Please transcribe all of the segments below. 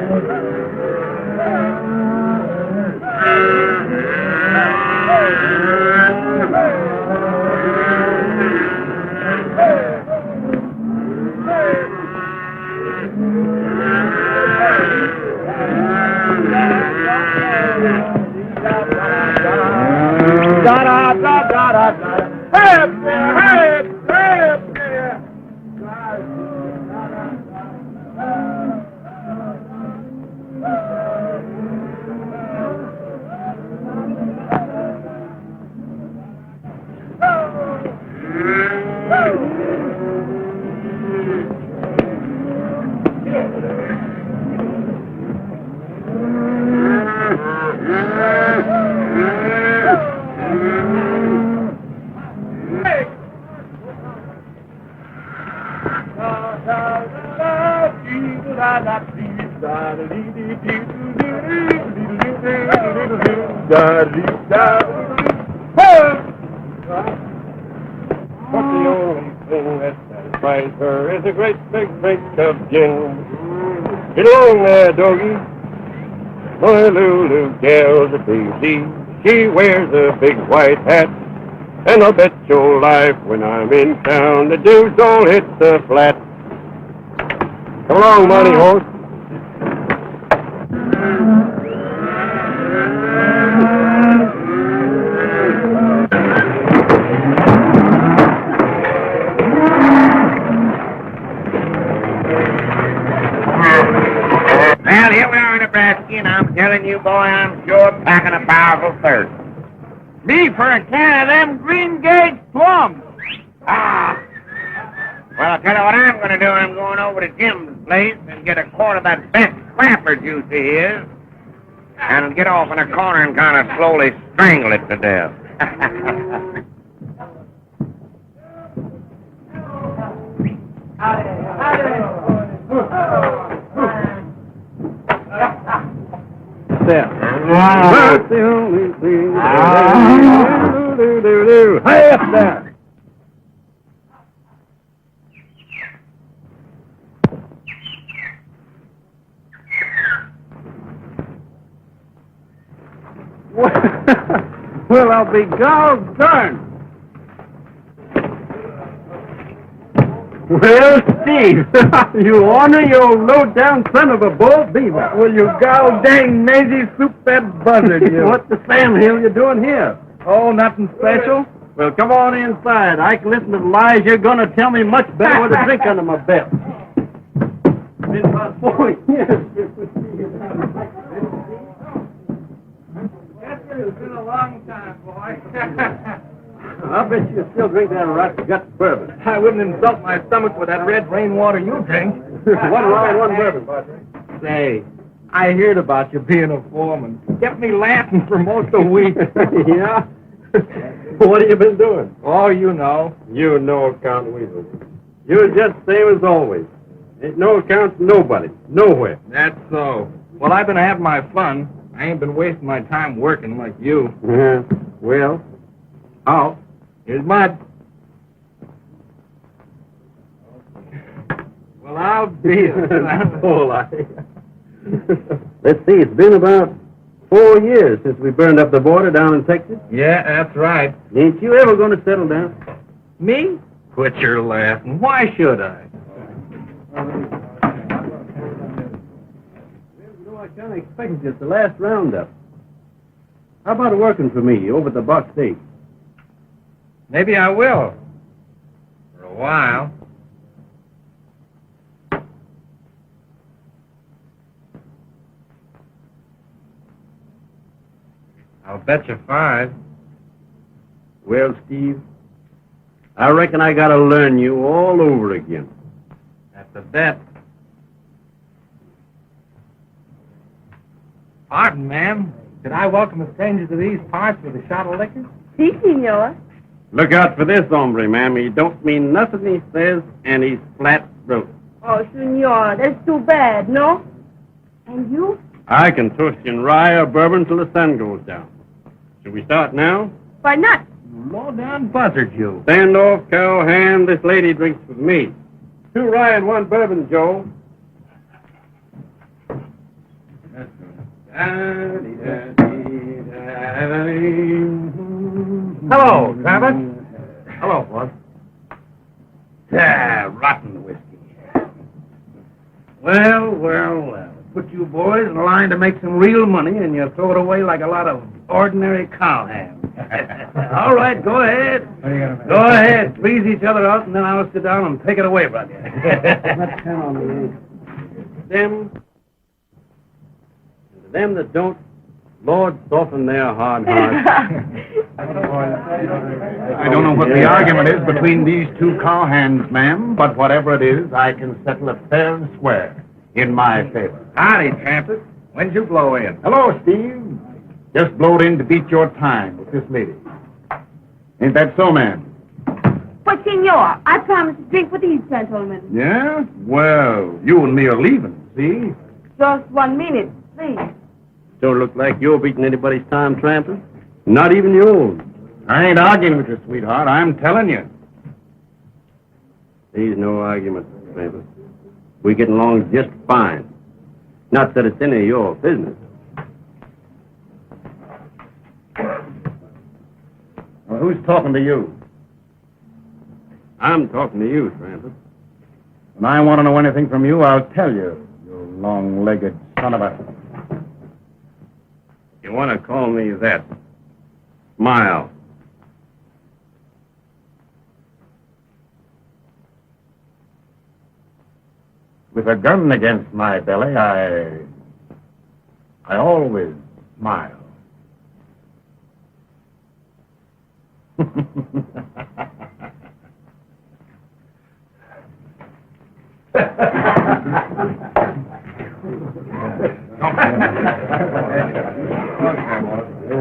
But the only thing that satisfies her is a great big drink of gin. Get along there, doggy. My Lulu gal's a daisy. She wears a big white hat. And I'll bet your life when I'm in town, the dudes all hit the flat. Come along, money horse. Well, here we are in Nebraska, and I'm telling you, boy, I'm sure packing a powerful thirst. Me for a can of them Green Gage plums. Ah. Well, I'll tell you what I'm going to do. I'm going over to Jim's place and get a quart of that best clapper juice of his, and get off in a corner and kind of slowly strangle it to death. That's the only thing. Hey, up there. Well, I'll be gone darned. Well, Steve, you honor your low-down son of a bull beaver. Well, you dang Maisie soup-fed buzzard, you. What the Sam Hill you doing here? Oh, nothing special. Well, come on inside. I can listen to the lies you're going to tell me much better with a drink under my belt. Been about 4 years. It's been a long time, boy. I'll bet you still drink that rotten gut bourbon. I wouldn't insult my stomach with that red rainwater you drink. One line, one bourbon, partner. Say, I heard about you being a foreman. Kept me laughing for most of the week. Yeah? What have you been doing? Oh, you know. You no account weasel. You're just same as always. Ain't no account to nobody. Nowhere. That's so. Well, I've been having my fun. I ain't been wasting my time working like you. Yeah. Well, how? Here's mud. Well, I'll be a fool. Let's see, it's been about 4 years since we burned up the border down in Texas. Yeah, that's right. Ain't you ever going to settle down? Me? Quit your laughing. Why should I? I kind of expected you at the last roundup. How about working for me over at the Buck State? Maybe I will. For a while. I'll bet you 5. Well, Steve, I reckon I gotta learn you all over again. That's a bet. Pardon, ma'am. Could I welcome a stranger to these parts with a shot of liquor? Si, senor. Look out for this hombre, ma'am. He don't mean nothing he says, and he's flat broke. Oh, senor, that's too bad, no? And you? I can toast you in rye or bourbon till the sun goes down. Should we start now? Why not? Low-down buzzard, you. Stand off, cowhand. This lady drinks with me. 2 rye and 1 bourbon, Joe. Hello, Trampas. Hello, boss. Rotten whiskey. Well. Put you boys in line to make some real money, and you throw it away like a lot of ordinary cowhands. All right, go ahead. Go ahead. Please each other out, and then I'll sit down and take it away from you. Let's turn on the them that don't, Lord, soften their hard hearts. I don't know what the argument is between these two cowhands, ma'am, but whatever it is, I can settle it fair and square in my favor. Howdy, Trampas. When'd you blow in? Hello, Steve. Just blowed in to beat your time with this lady. Ain't that so, ma'am? But, senor, I promised to drink with these gentlemen. Yeah? Well, you and me are leaving, see? Just 1 minute, please. Don't look like you're beating anybody's time, Trampas. Not even yours. I ain't arguing with you, sweetheart. I'm telling you. There's no argument, Trampas. We're getting along just fine. Not that it's any of your business. Well, who's talking to you? I'm talking to you, Trampas. When I want to know anything from you, I'll tell you, you long-legged son of a... You want to call me that? Smile. With a gun against my belly, I always smile.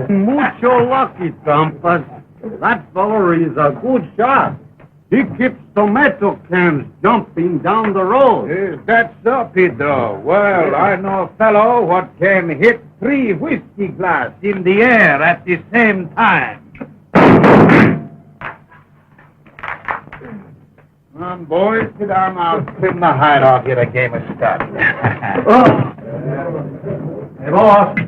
Mucho lucky, Trampas. That feller is a good shot. He keeps tomato cans jumping down the road. Is that so, Pedro? Well, I know a fellow what can hit 3 whiskey glasses In the air at the same time. Come on, boys, sit down. I'll trim the hide off you. The game is started. Hey, boss.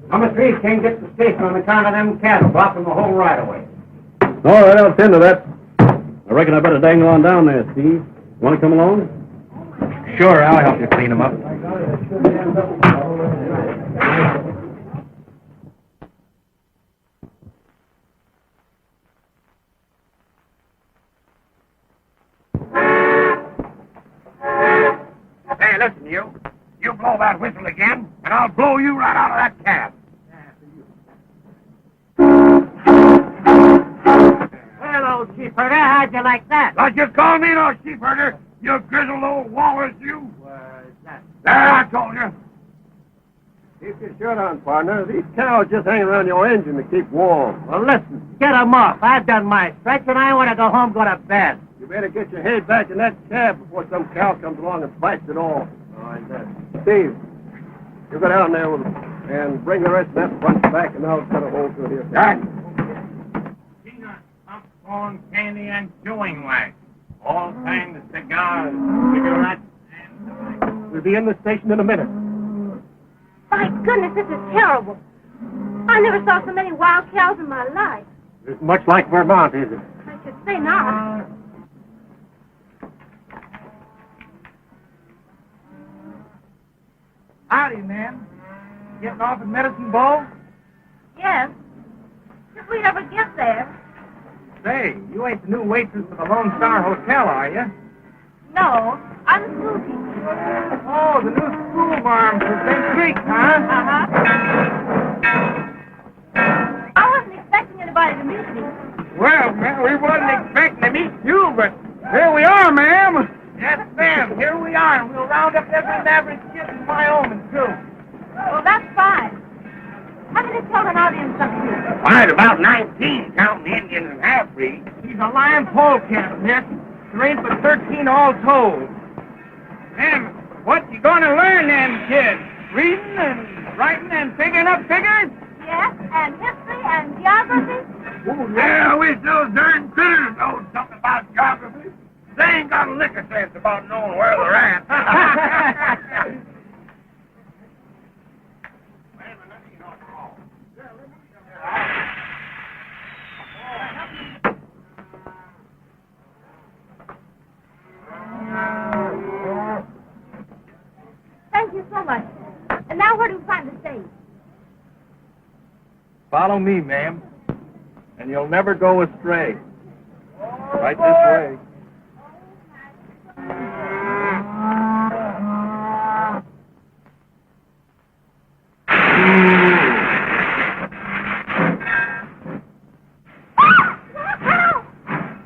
Number 3 can't get to the station on account of them cattle blocking the whole right-of-way. All right, I'll tend to that. I reckon I better dangle on down there, Steve. Want to come along? Sure, I'll help you clean them up. Hey, listen, you. You blow that whistle again, and I'll blow you right out of that cab. Hello, Cheaper. How'd you like that? Don't you call me no sheepherder, you grizzled old walrus, you. What's that? There, I told you. Keep your shirt on, partner. These cows just hang around your engine to keep warm. Well, listen, get 'em off. I've done my stretch, and I want to go home, go to bed. You better get your head back in that cab before some cow comes along and fights it all. All right, Steve, you go down there with them and bring the rest of that front back, and I'll cut a hole through here. Right. Peanut, popcorn, candy, and chewing wax. All kinds of cigars, cigarettes, and... We'll be in the station in a minute. My goodness, this is terrible. I never saw so many wild cows in my life. It's much like Vermont, is it? I should say not. Howdy, man. Getting off at Medicine Bow? Yes. If we'd ever get there. Say, you ain't the new waitress for the Lone Star Hotel, are you? No, I'm a school teacher. Oh, the new school marm from St. Creek, huh? Uh-huh. I wasn't expecting anybody to meet me. Well, man, we wasn't expecting to meet you, but here we are, ma'am. Yes, ma'am, here we are, and we'll round up every average kid in Wyoming, too. Well, that's fine. How many children are there in some here? Why, about 19, counting the Indians and half-breeds. He's a lion polecat, miss. There ain't but 13 all told. Ma'am, what you gonna learn, them kids? Reading and writing and picking up figures? Yes, and history and geography. Oh, yeah, I wish those darn critters know something about geography. They ain't got a lick of sense about knowing where they're at. Follow me, ma'am, and you'll never go astray. Right this way.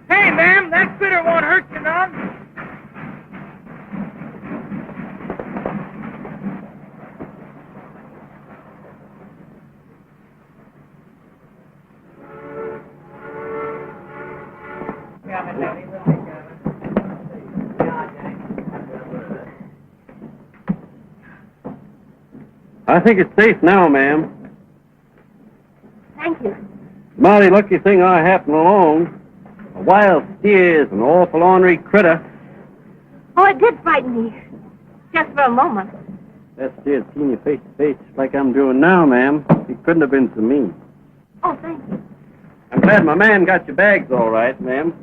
Hey, ma'am, that critter won't hurt you none. I think it's safe now, ma'am. Thank you. Mighty lucky thing I happened along. A wild steer is an awful ornery critter. Oh, it did frighten me. Just for a moment. That steer's seen you face to face like I'm doing now, ma'am. He couldn't have been so mean. Oh, thank you. I'm glad my man got your bags all right, ma'am.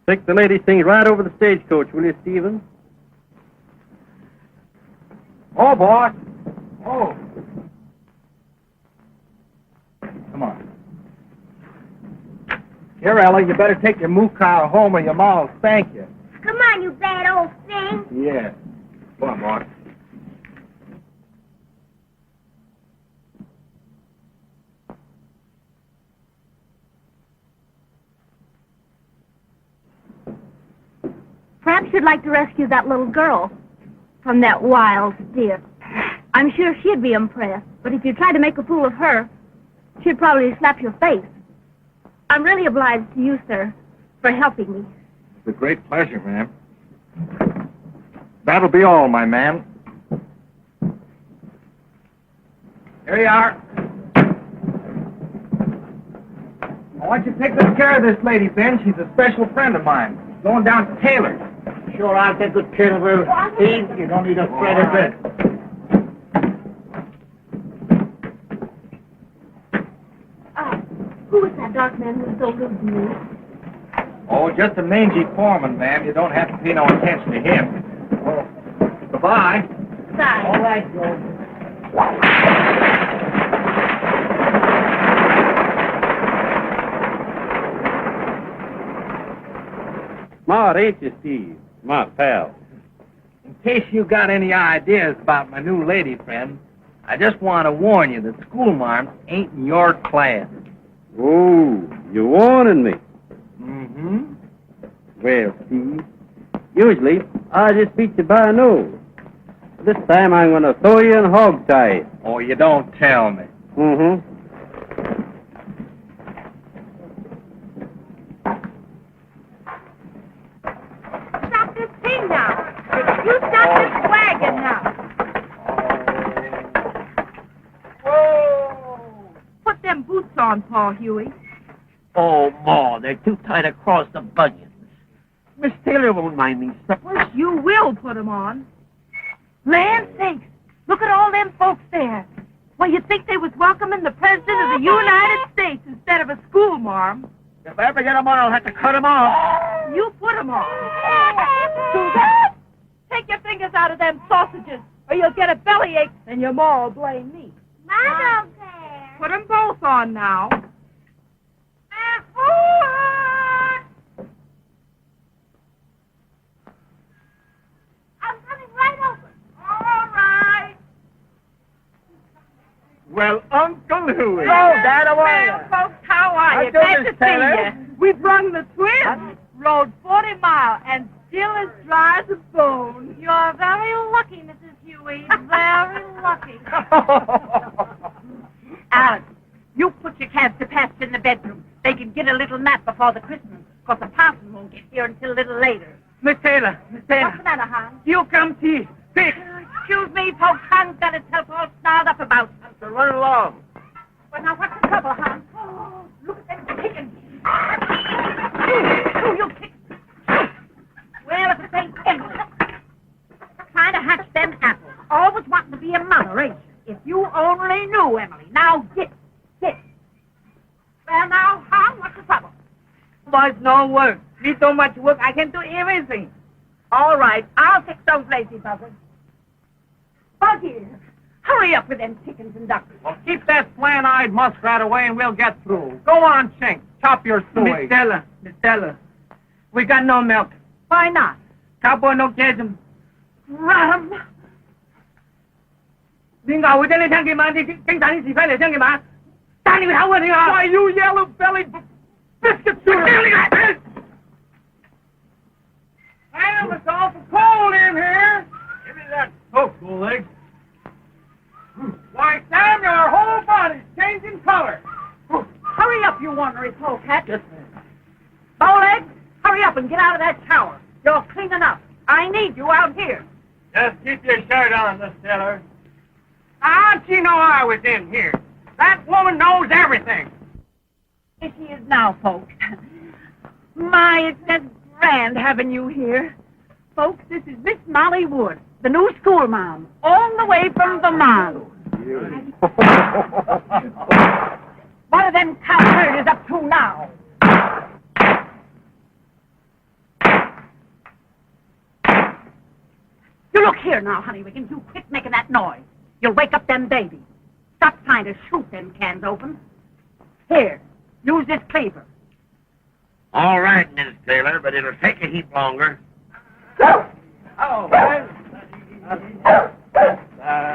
Take the lady's things right over the stagecoach, will you, Stephen? Oh, boss. Oh. Come on. Yerel, you better take your moo cow home or your ma will spank you. Come on, you bad old thing. Yeah. Come on, boss. Perhaps you'd like to rescue that little girl from that wild steer. I'm sure she'd be impressed, but if you try to make a fool of her, she'd probably slap your face. I'm really obliged to you, sir, for helping me. It's a great pleasure, ma'am. That'll be all, my man. Here you are. I want you to take good care of this lady, Ben. She's a special friend of mine. Going down to Taylor's. Sure, I'll take good care of her, Steve. You don't need to fret a bit. Who was that dark man who was so rude to me? Oh, just a mangy foreman, ma'am. You don't have to pay no attention to him. Oh, goodbye. Sorry. All right, Joe. Smart, ain't you, Steve? Smart pal. In case you got any ideas about my new lady friend, I just want to warn you that schoolmarms ain't in your class. Oh, you're warning me. Mm-hmm. Well, Steve, usually I just beat you by a nose. This time I'm going to throw you in hog tie. Oh, you don't tell me. Mm-hmm. Stop this thing now. You stop this wagon now. Whoa! Put them boots on, Paul Huey. Oh, Ma, they're too tight across the bunions. Miss Taylor won't mind me slippers. You will put them on. Land sakes, look at all them folks there. Why, you'd think they was welcoming the President of the United States instead of a schoolmarm. If I ever get them on, I'll have to cut them off. You put them on. Susan, take your fingers out of them sausages, or you'll get a bellyache, and your ma will blame me. I don't care. Put them both on now. I'm coming right over. All right. Well, Uncle Huey. Oh, Dad, how are you? Well, folks, how are you? How Glad do, to Miss see Taylor? you. We brung the twins. Rode 40 miles and still as dry as a bone. You're very lucky, Mrs. Huey. Very lucky. Alice, you put your calves to pasture in the bedroom. They can get a little nap before the Christmas, because the parson won't get here until a little later. Miss Taylor, What's the matter, Hans? you come tea. Quick. Excuse me, folks. Hans got himself all snarled up about something. So run along. Well, now, what's the trouble, Hans? Oh, look at them chickens. Oh, you kick. Well, if it ain't Emily. Trying to hatch them apples. Always wanting to be a mother, ain't you? If you only knew, Emily. Now, get. Well, now, Hans, what's the trouble? Boys, no work. Need so much work, I can do everything. All right, I'll fix those lazy buzzards. Buggies. Hurry up with them chickens and ducks. Well, keep that slant-eyed muskrat away and we'll get through. Go on, Chink. Chop your suey. Miss Stella, we got no milk. Why not? Cowboy no catch 'em. Run 'em. 你咬我真係聽見嘛？你警察啲是非嚟聽見嘛？打你個頭啊你啊！ Why, you yellow-bellied biscuit shooter! Sam, it's awful cold in here. Give me that coat, Bowlegs. Why, Sam, your whole body's changing color. Hurry up, you ornery polecat. Bowlegs, hurry up and get out of that shower. You're clean enough. I need you out here. Just keep your shirt on, Miss Taylor. How'd she know I was in here? That woman knows everything. Here she is now, folks. My, it's just grand having you here. Folks, this is Miss Molly Wood, the new school mom, all the way from Vermont. What are them cowherders up to now? You look here now, honey Wiggins. You quit making that noise. You'll wake up them babies. Stop trying to shoot them cans open. Here, use this cleaver. All right, Miss Taylor, but it'll take a heap longer.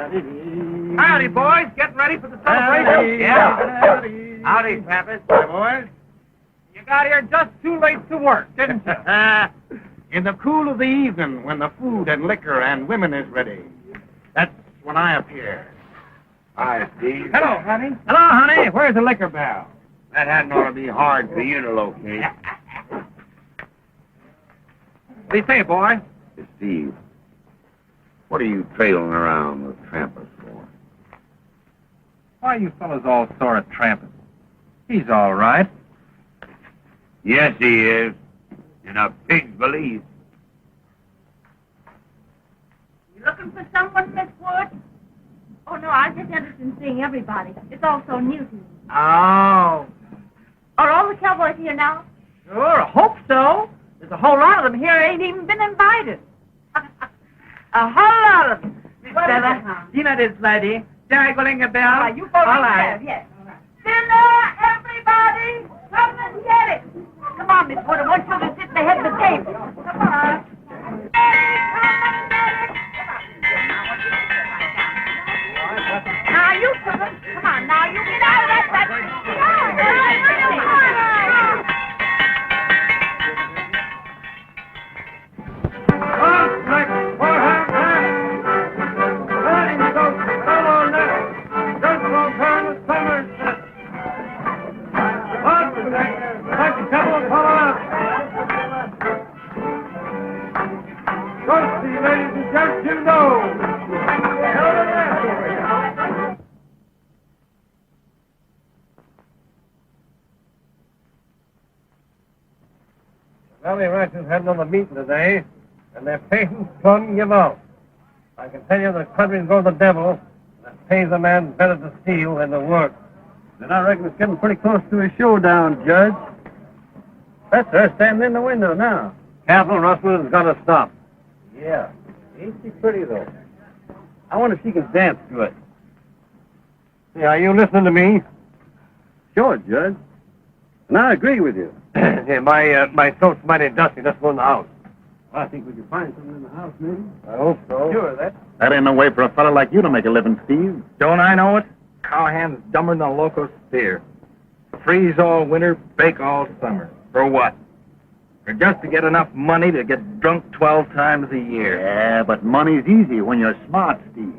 Howdy, boys. Getting ready for the celebration? Yeah. Howdy, Trampas. Hi, boys. You got here just too late to work, didn't you? In the cool of the evening, when the food and liquor and women is ready, that's when I appear. Hi, Steve. Hello, honey. Hello, honey. Where's the liquor barrel? That hadn't ought to be hard for you to locate. What do you say, boy? Steve, what are you trailing around with Trampas for? Why are you fellas all sore at Trampas? He's all right. Yes, he is. In a pig's belief. You looking for someone, Miss Wood? Oh, no, I'm just interested in seeing everybody. It's all so new to me. Oh, Are all the cowboys here now? sure, I hope so. There's a whole lot of them here ain't even been invited. A whole lot of them. Miss Stella, you know this lady, Jaggling a bell. You go right. Yes. Dinner, everybody! Come and get it! Come on, Miss Wood, I want you to sit at the head of the table. Come on. Hey, come and get it! Now, you children, come on, now, you get out of that. Valley Ranchers had another meeting today, and their patience couldn't give out. I can tell you the country's going to the devil, and it pays a man better to steal than to work. Then I reckon it's getting pretty close to a showdown, Judge. That's her standing in the window now. Careful, Rustler's got to stop. Yeah. Ain't she pretty, though? I wonder if she can dance good. Yeah, are you listening to me? Sure, Judge. And I agree with you. Yeah, my throat's mighty dusty. Let's go in the house. Well, I think we can find something in the house, maybe. I hope so. Sure, That ain't no way for a fella like you to make a living, Steve. Don't I know it? Cowhand's dumber than a loco steer. Freeze all winter, bake all summer. For what? For just to get enough money to get drunk 12 times a year. Yeah, but money's easy when you're smart, Steve.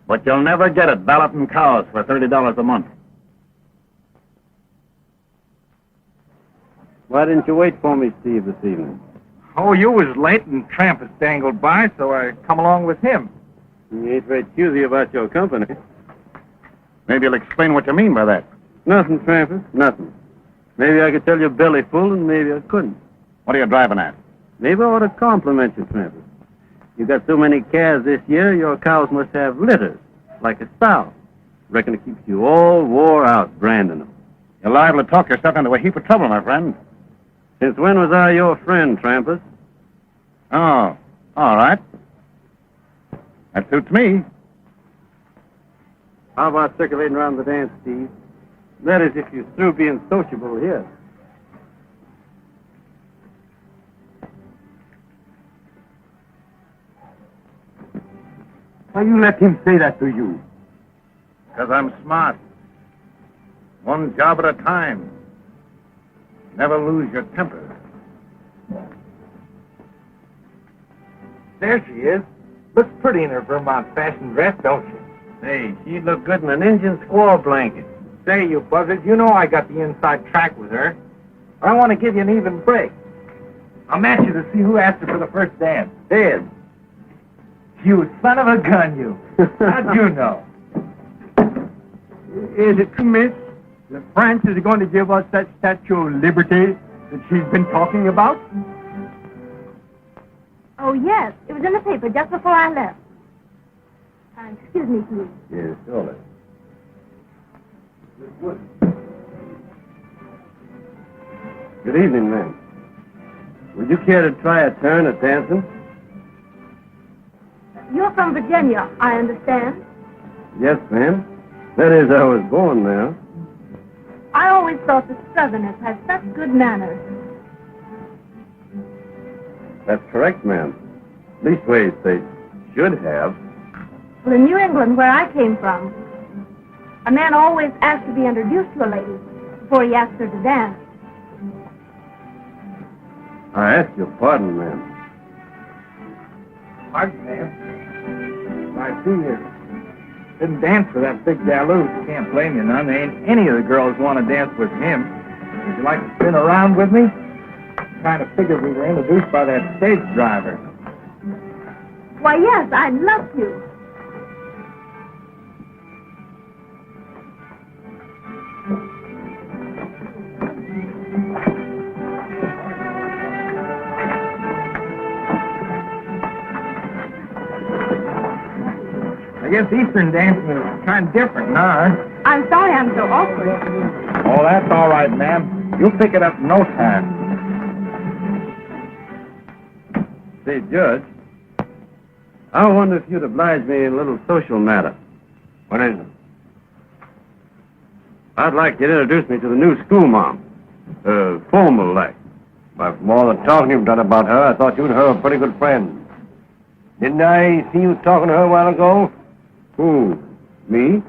But you'll never get it balloting cows for $30 a month. Why didn't you wait for me, Steve, this evening? Oh, you was late and Trampas dangled by, so I come along with him. You ain't very choosy about your company. Maybe you'll explain what you mean by that. Nothing, Trampas, nothing. Maybe I could tell you belly full, and maybe I couldn't. What are you driving at? Maybe I ought to compliment you, Trampas. You got so many calves this year, your cows must have litters, like a sow. Reckon it keeps you all wore out branding them. You're liable to talk yourself into a heap of trouble, my friend. Since when was I your friend, Trampas? Oh, all right. That suits me. How about circulating around the dance, Steve? That is, if you're through being sociable here. Why you let him say that to you? Because I'm smart. One job at a time. Never lose your temper. There she is. Looks pretty in her Vermont fashion dress, don't she? Hey, she'd look good in an Indian squaw blanket. Say, you buzzard, you know I got the inside track with her. I want to give you an even break. I'll match you to see who asked her for the first dance. Dead. You son of a gun, you. How'd you know? Is it true, miss, that France is going to give us that Statue of Liberty that she's been talking about? Oh, yes. It was in the paper just before I left. Excuse me, please. Yes, surely. Good evening, ma'am. Would you care to try a turn at dancing? You're from Virginia, I understand. Yes, ma'am. That is, I was born there. I always thought that Southerners had such good manners. That's correct, ma'am. Leastways, they should have. Well, in New England, where I came from, a man always asked to be introduced to a lady before he asked her to dance. I ask your pardon, ma'am. Pardon, ma'am. I see you didn't dance for that big galoot. Can't blame you none. There ain't any of the girls want to dance with him. Would you like to spin around with me? Kind of figured we were introduced by that stage driver. Why, yes, I'd love to. I guess Eastern dancing is kind of different, huh? I'm sorry I'm so awkward. Oh, that's all right, ma'am. You'll pick it up in no time. Say, Judge, I wonder if you'd oblige me in a little social matter. What is it? I'd like you to introduce me to the new school mom. Formal like. But from all the talking you've done about her, I thought you and her were pretty good friends. Didn't I see you talking to her a while ago? Who? Me?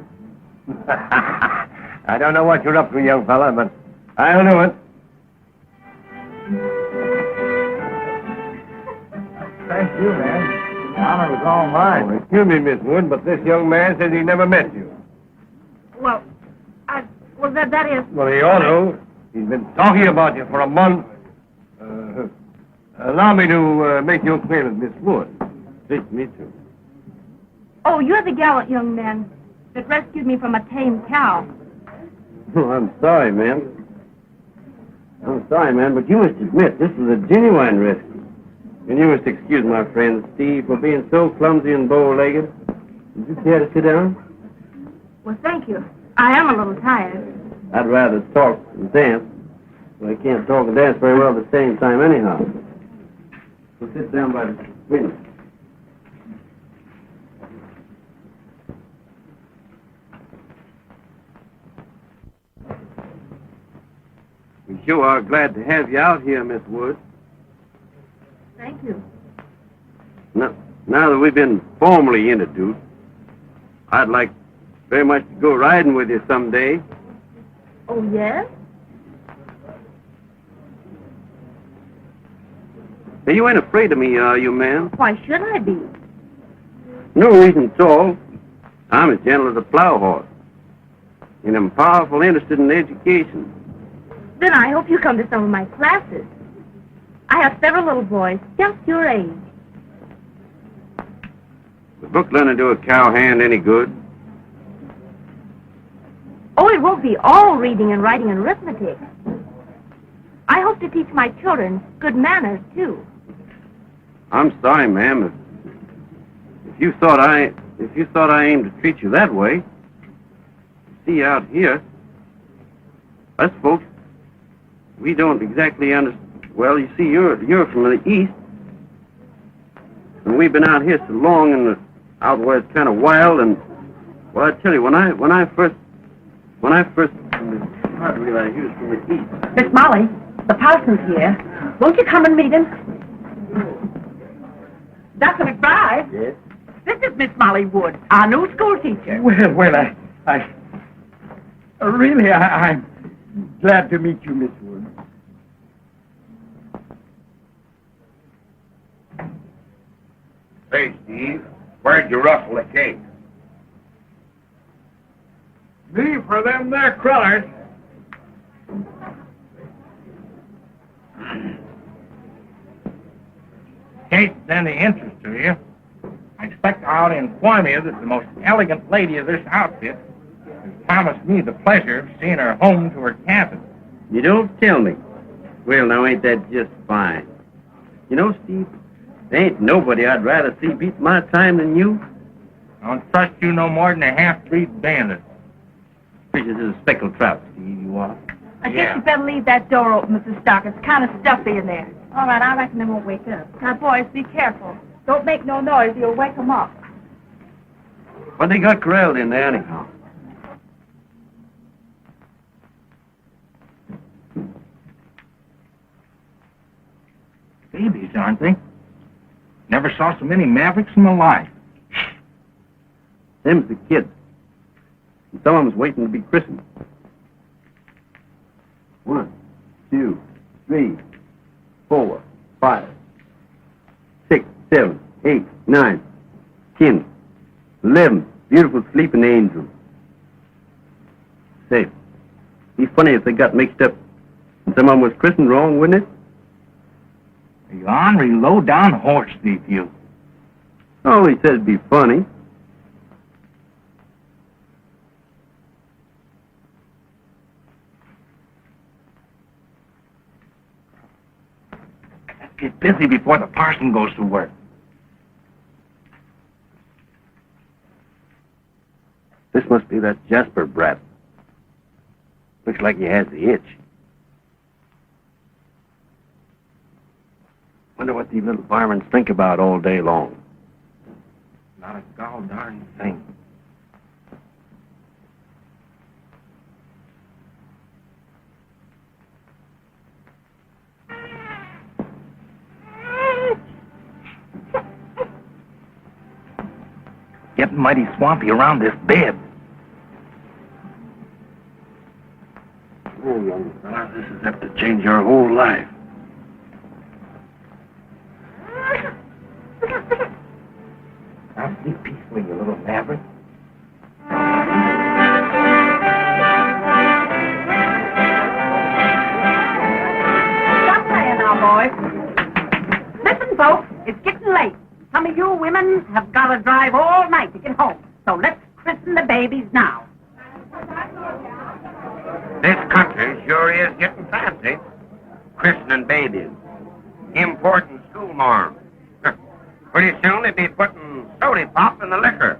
I don't know what you're up to, young fella, but I'll do it. Thank you, man. The honor was all mine. Oh, excuse me, Miss Wood, but this young man says he never met you. Well, that is... Well, he ought to. He's been talking about you for a month. Allow me to make you acquainted with Miss Wood. Pleased to meet you. Oh, you're the gallant young man that rescued me from a tame cow. Oh, I'm sorry, ma'am. I'm sorry, man, but you must admit this is a genuine rescue. And you must excuse my friend Steve for being so clumsy and bow-legged. Would you care to sit down? Well, thank you. I am a little tired. I'd rather talk than dance. But I can't talk and dance very well at the same time anyhow. So sit down by the window. We sure are glad to have you out here, Miss Wood. Thank you. Now that we've been formally introduced, I'd like very much to go riding with you someday. Oh, yes? Now, you ain't afraid of me, are you, ma'am? Why should I be? No reason at all. I'm as gentle as a plow horse. And I'm powerful interested in education. Then I hope you come to some of my classes. I have several little boys just your age. Would book learning do a cowhand any good? Oh, it won't be all reading and writing and arithmetic. I hope to teach my children good manners, too. I'm sorry, ma'am. If you thought I aimed to treat you that way, see, out here, us folks, we don't exactly understand. Well, you see, you're from the east, and we've been out here so long, and out where it's kind of wild, and Well, I tell you, when I first hard to realize he was from the East. Miss Molly, the parson's here. Won't you come and meet him? Dr. McBride? Yes? This is Miss Molly Wood, our new school teacher. Well, I'm glad to meet you, Miss Wood. Say, Steve, where'd you ruffle the cake? Me for them there crullers. Case any interest to you, I expect I ought to inform you that the most elegant lady of this outfit has promised me the pleasure of seeing her home to her cabin. You don't tell me. Well, now, ain't that just fine? You know, Steve, there ain't nobody I'd rather see beat my time than you. I don't trust you no more than a half-breed bandit. This is a speckled trout, Steve, you are. I guess you better leave that door open, Mrs. Stark. It's kind of stuffy in there. All right, I reckon they won't wake up. Now, boys, be careful. Don't make no noise. You'll wake them up. What they got corralled in there, anyhow? Babies, aren't they? Never saw so many mavericks in my life. Them's the kids. And some of them's waiting to be christened. 1, 2, 3, 4, 5, 6, 7, 8, 9, 10, 11 beautiful sleeping angels. Say, be funny if they got mixed up and some of them was christened wrong, wouldn't it? You ornery, low-down horse thief, you. Oh, he says be funny. Let's get busy before the parson goes to work. This must be that Jasper brat. Looks like he has the itch. Wonder what these little varmints think about all day long. Not a gall darn thing. Getting mighty swampy around this bed. Oh, young fella, this is apt to change your whole life. Now sleep peacefully, you little maverick. Stop playing now, boys. Listen, folks, it's getting late. Some of you women have got to drive all night to get home. So let's christen the babies now. This country sure is getting fancy. Christening babies. Important school norms. Pretty soon they'll be putting soda pop in the liquor.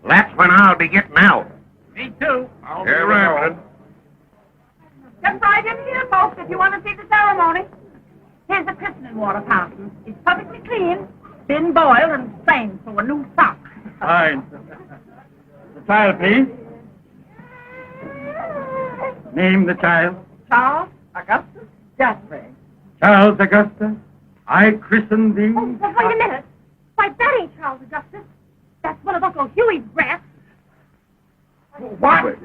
That's when I'll be getting out. Me too. Here we go. Jump right in here, folks, if you want to see the ceremony. Here's the christening water fountain. It's perfectly clean, been boiled and strained for a new sock. Fine. The child, please. Name the child. Charles Augustus Jasper. Charles Augustus, I christen thee. Oh, but wait a minute. Why, that ain't Charles Augustus. That's one of Uncle Huey's brats. What?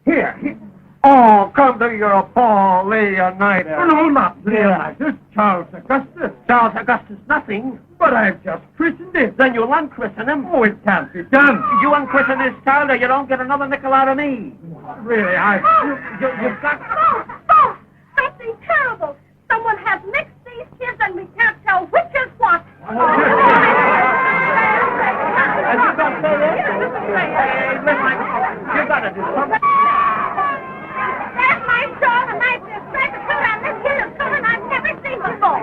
Here. Oh, come to your paw, lay a night. No, not realize this, Charles Augustus. Charles Augustus, nothing. But I've just christened it. Then you'll unchristen him. Oh, it can't be done. You unchristen this child or you don't get another nickel out of me. Really, you've got... Oh, something terrible. Someone has mixed these kids and we can't tell which is what. Have you got to say that? You got to do something. There's my shawl, the knife, the thread, the sugar, and this kid is something I've never seen before.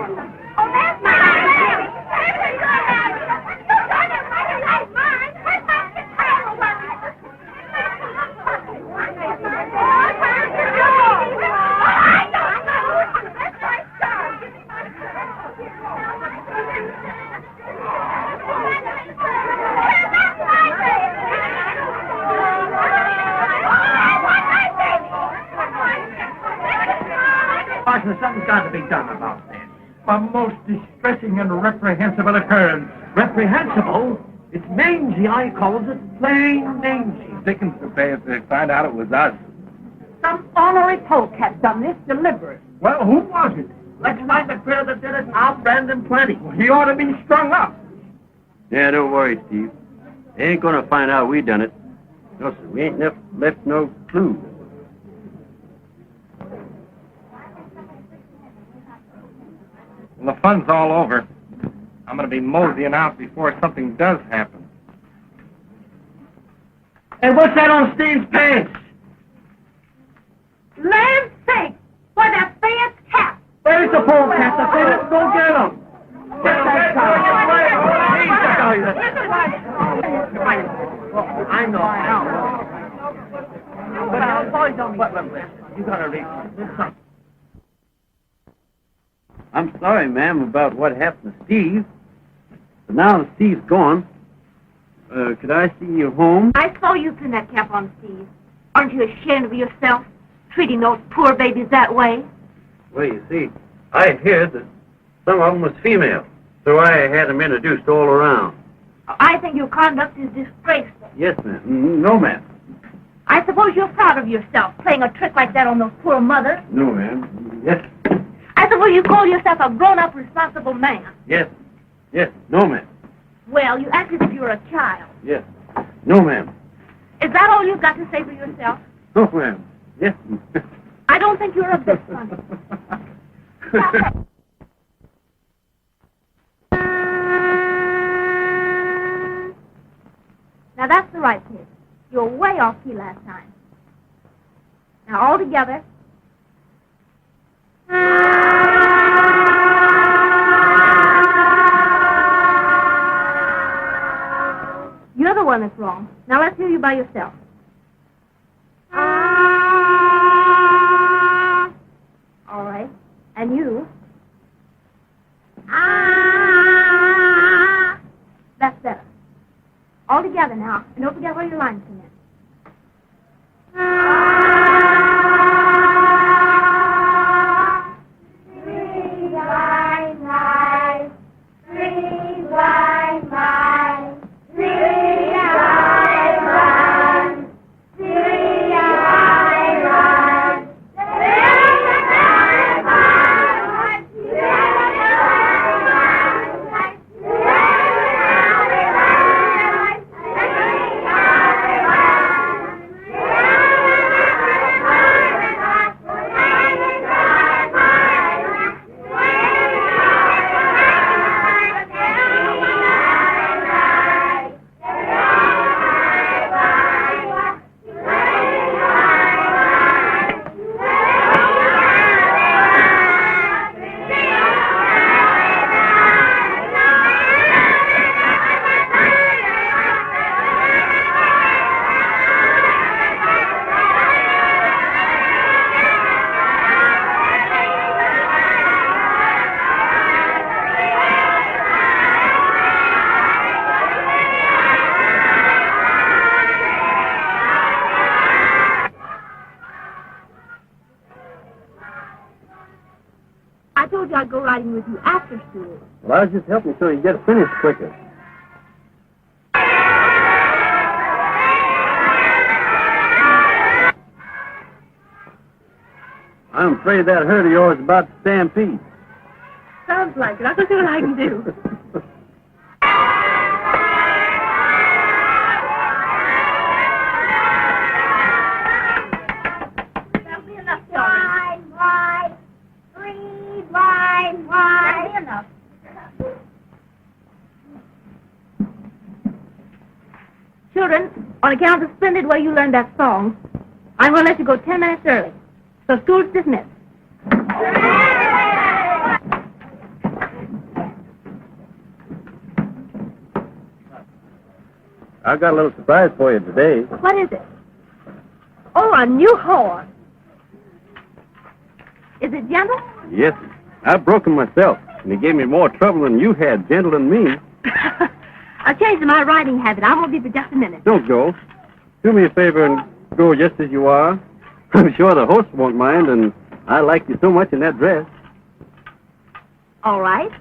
Oh, there's my baby. There's your baby. You done it right like mine. Where's my terrible one? That's my shawl. That's my baby. Washington, something's got to be done about this. A most distressing and reprehensible occurrence. Reprehensible? It's mangy, I calls it. Plain mangy. Dickens to pay if they find out it was us. Some ornery poke has done this deliberate. Well, who was it? Let's find the critter that did it, and I'll brand him plenty. Well, he ought to be strung up. Yeah, don't worry, Steve. They ain't gonna find out we done it. No, sir, we ain't left no clue. Well, the fun's all over. I'm gonna be moseying out before something does happen. Hey, what's that on Steve's pants? Land's sake! Why, that fat cat! Where's the polecat? Let's go get him. I know. But boys don't. You gotta read this. I'm sorry, ma'am, about what happened to Steve. But now that Steve's gone, could I see you home? I saw you pin that cap on Steve. Aren't you ashamed of yourself, treating those poor babies that way? Well, you see, I heard that some of them was female, so I had them introduced all around. I think your conduct is disgraceful. Yes, ma'am. No, ma'am. I suppose you're proud of yourself, playing a trick like that on those poor mothers. No, ma'am. Yes. I suppose you call yourself a grown-up, responsible man. Yes. Yes. No, ma'am. Well, you act as if you're a child. Yes. No, ma'am. Is that all you've got to say for yourself? No, ma'am. Yes. I don't think you're a bit funny. Now, that's the right pitch. You're way off key last time. Now, all together. You're the one that's wrong. Now, let's hear you by yourself. All right. And you. That's better. All together now. And don't forget where your lines come in. Three blind mice, three blind mice, three I run, three I run, I'd go riding with you after school. Well, I was just helping so you get finished quicker. I'm afraid that herd of yours is about to stampede. Sounds like it. I'll go see what I can do. That'll be enough, children. Blind, three blind, that'll be enough. Children, on account of the splendid way you learned that song, I'm going to let you go 10 minutes early. So school's dismissed. I've got a little surprise for you today. What is it? Oh, a new horse. Is it gentle? Yes, I broke him myself, and he gave me more trouble than you had, gentle than me. I'll change my riding habit. I won't be for just a minute. Don't go. Do me a favor and go just as you are. I'm sure the host won't mind, and I liked you so much in that dress. All right.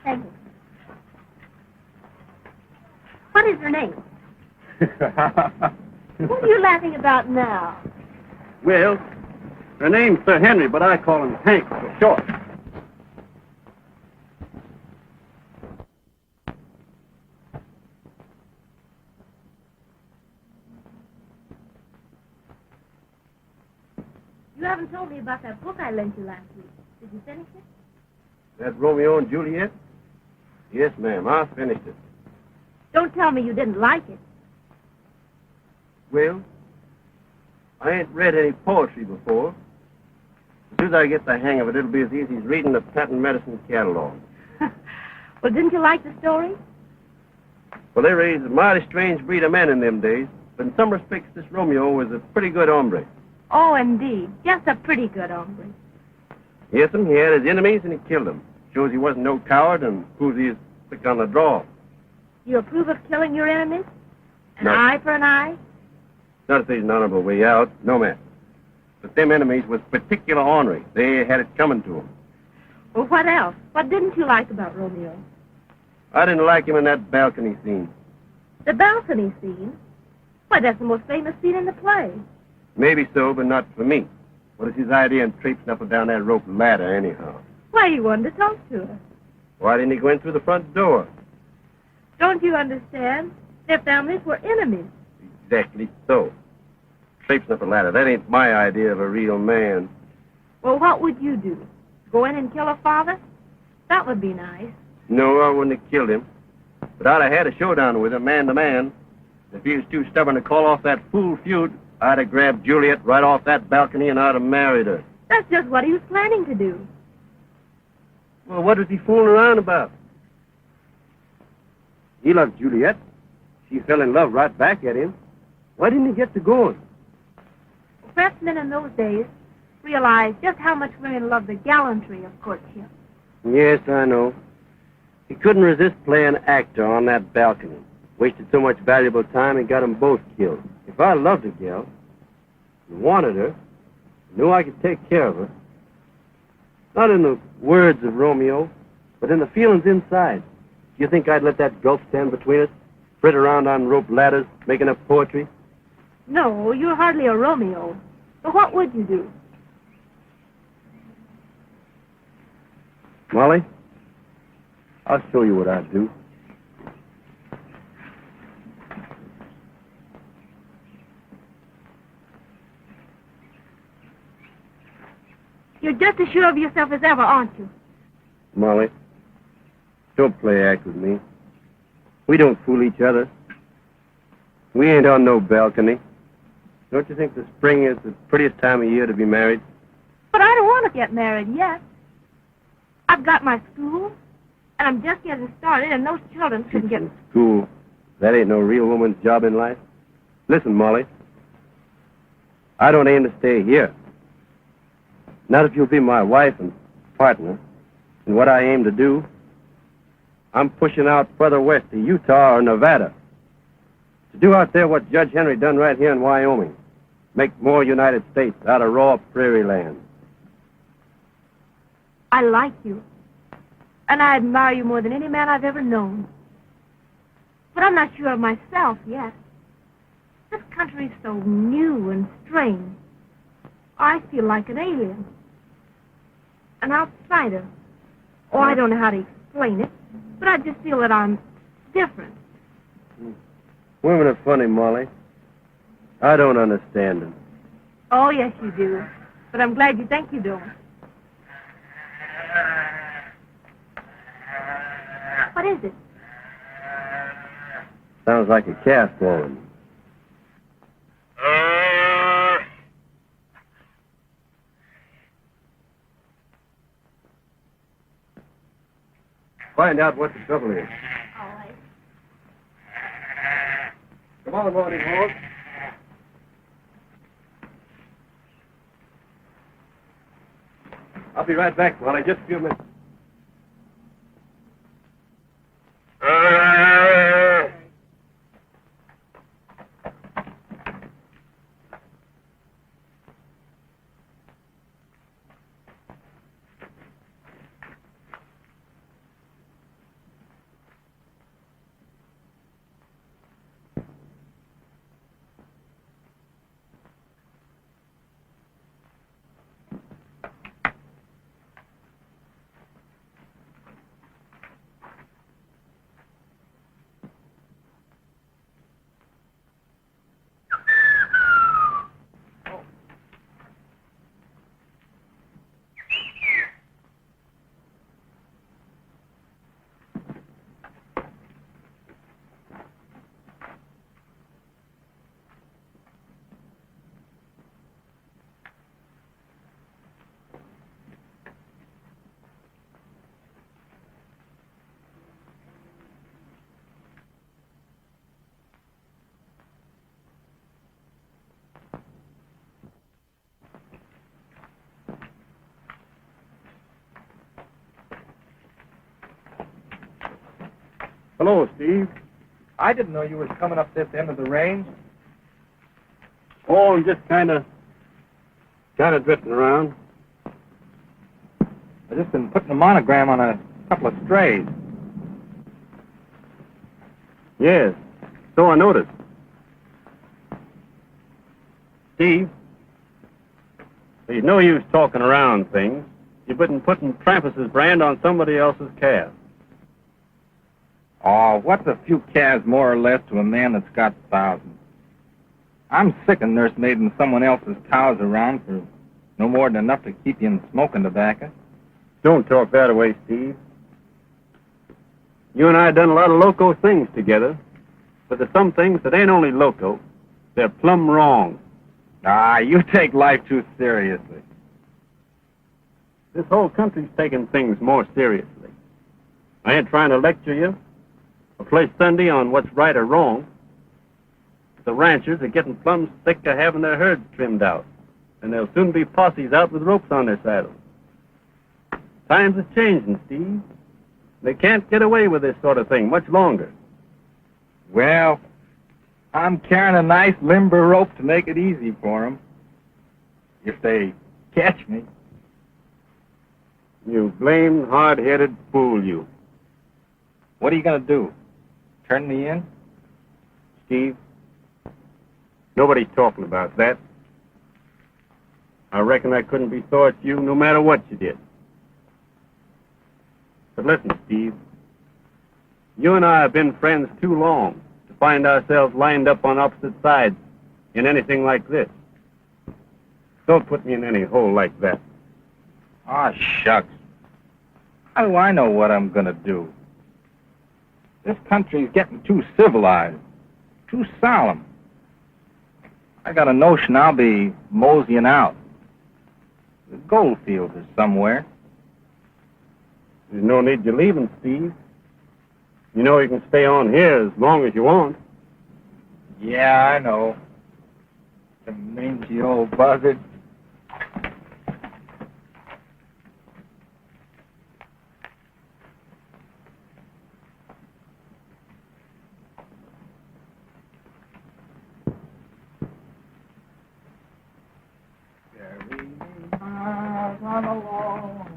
Thank you. What is her name? What are you laughing about now? Well, her name's Sir Henry, but I call him Hank for short. You haven't told me about that book I lent you last week. Did you finish it? That Romeo and Juliet? Yes, ma'am, I finished it. Don't tell me you didn't like it. Well, I ain't read any poetry before. As soon as I get the hang of it, it'll be as easy as reading the patent medicine catalog. Well, didn't you like the story? Well, they raised a mighty strange breed of men in them days, but in some respects, this Romeo was a pretty good hombre. Oh, indeed. Just a pretty good hombre. Yes, and he had his enemies and he killed them. Shows he wasn't no coward and proves he's quick on the draw. You approve of killing your enemies? An No. eye for an eye? Not if there's an honorable way out, no, ma'am. But them enemies was particular ornery. They had it coming to them. Well, what else? What didn't you like about Romeo? I didn't like him in that balcony scene. The balcony scene? Why, that's the most famous scene in the play. Maybe so, but not for me. What is his idea in traipsing up and down that rope ladder, anyhow? Why, he wanted to talk to her. Why didn't he go in through the front door? Don't you understand? Their families were enemies. Exactly so. Traipsing up a ladder, that ain't my idea of a real man. Well, what would you do? Go in and kill her father? That would be nice. No, I wouldn't have killed him. But I'd have had a showdown with him, man to man. If he was too stubborn to call off that fool feud, I'd have grabbed Juliet right off that balcony and I'd have married her. That's just what he was planning to do. Well, what was he fooling around about? He loved Juliet. She fell in love right back at him. Why didn't he get to going? Perhaps men in those days realized just how much women loved the gallantry of courtship. Yes, I know. He couldn't resist playing actor on that balcony. Wasted so much valuable time and got them both killed. If I loved a gal, and wanted her, knew I could take care of her, not in the words of Romeo, but in the feelings inside, do you think I'd let that gulf stand between us? Frit around on rope ladders, making up poetry? No, you're hardly a Romeo. But what would you do? Molly, I'll show you what I'd do. You're just as sure of yourself as ever, aren't you? Molly, don't play act with me. We don't fool each other. We ain't on no balcony. Don't you think the spring is the prettiest time of year to be married? But I don't want to get married yet. I've got my school, and I'm just getting started, and those children shouldn't get... School. That ain't no real woman's job in life. Listen, Molly. I don't aim to stay here. Not if you'll be my wife and partner. And what I aim to do, I'm pushing out further west to Utah or Nevada. To do out there what Judge Henry done right here in Wyoming. Make more United States out of raw prairie land. I like you. And I admire you more than any man I've ever known. But I'm not sure of myself yet. This country's so new and strange. I feel like an alien. An outsider. Oh, I don't know how to explain it, but I just feel that I'm different. Women are funny, Molly. I don't understand them. Oh, yes, you do. But I'm glad you think you don't. What is it? Sounds like a calf falling. Find out what the trouble is. All right. Come on, morning horse. I'll be right back, Molly. Just a few minutes. Hello, Steve. I didn't know you was coming up this end of the range. Oh, I'm just kind of drifting around. I've just been putting a monogram on a couple of strays. Yes, so I noticed. Steve, there's no use talking around things. You've been putting Trampas's brand on somebody else's calf. Oh, what's a few calves more or less to a man that's got thousands? I'm sick of nursemaiding someone else's cows around for no more than enough to keep you in smoking tobacco. Don't talk that way, Steve. You and I done a lot of loco things together, but there's some things that ain't only loco, they're plumb wrong. Ah, you take life too seriously. This whole country's taking things more seriously. I ain't trying to lecture you or play Sunday on what's right or wrong. The ranchers are getting plumb sick of having their herds trimmed out, and there'll soon be posses out with ropes on their saddles. Times are changing, Steve. They can't get away with this sort of thing much longer. Well, I'm carrying a nice limber rope to make it easy for 'em. If they catch me. You blamed hard-headed fool, you. What are you going to do? Turn me in? Steve, nobody's talking about that. I reckon I couldn't be sore at you no matter what you did. But listen, Steve, you and I have been friends too long to find ourselves lined up on opposite sides in anything like this. Don't put me in any hole like that. Ah, shucks. How do I know what I'm going to do? This country's getting too civilized, too solemn. I got a notion I'll be moseying out. The gold fields is somewhere. There's no need you leaving, Steve. You know you can stay on here as long as you want. Yeah, I know. The mangy old buzzard. Run along.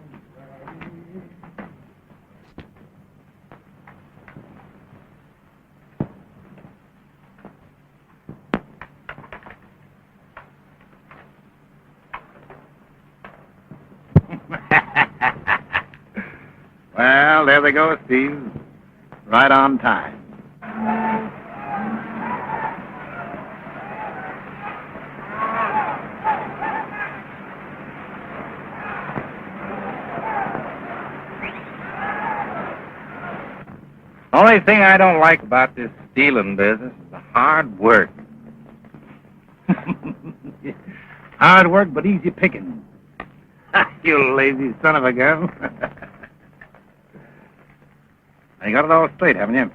Well, there they go, Steve. Right on time. Only thing I don't like about this stealing business is the hard work. Hard work, but easy picking. You lazy son of a gun. You got it all straight, haven't you?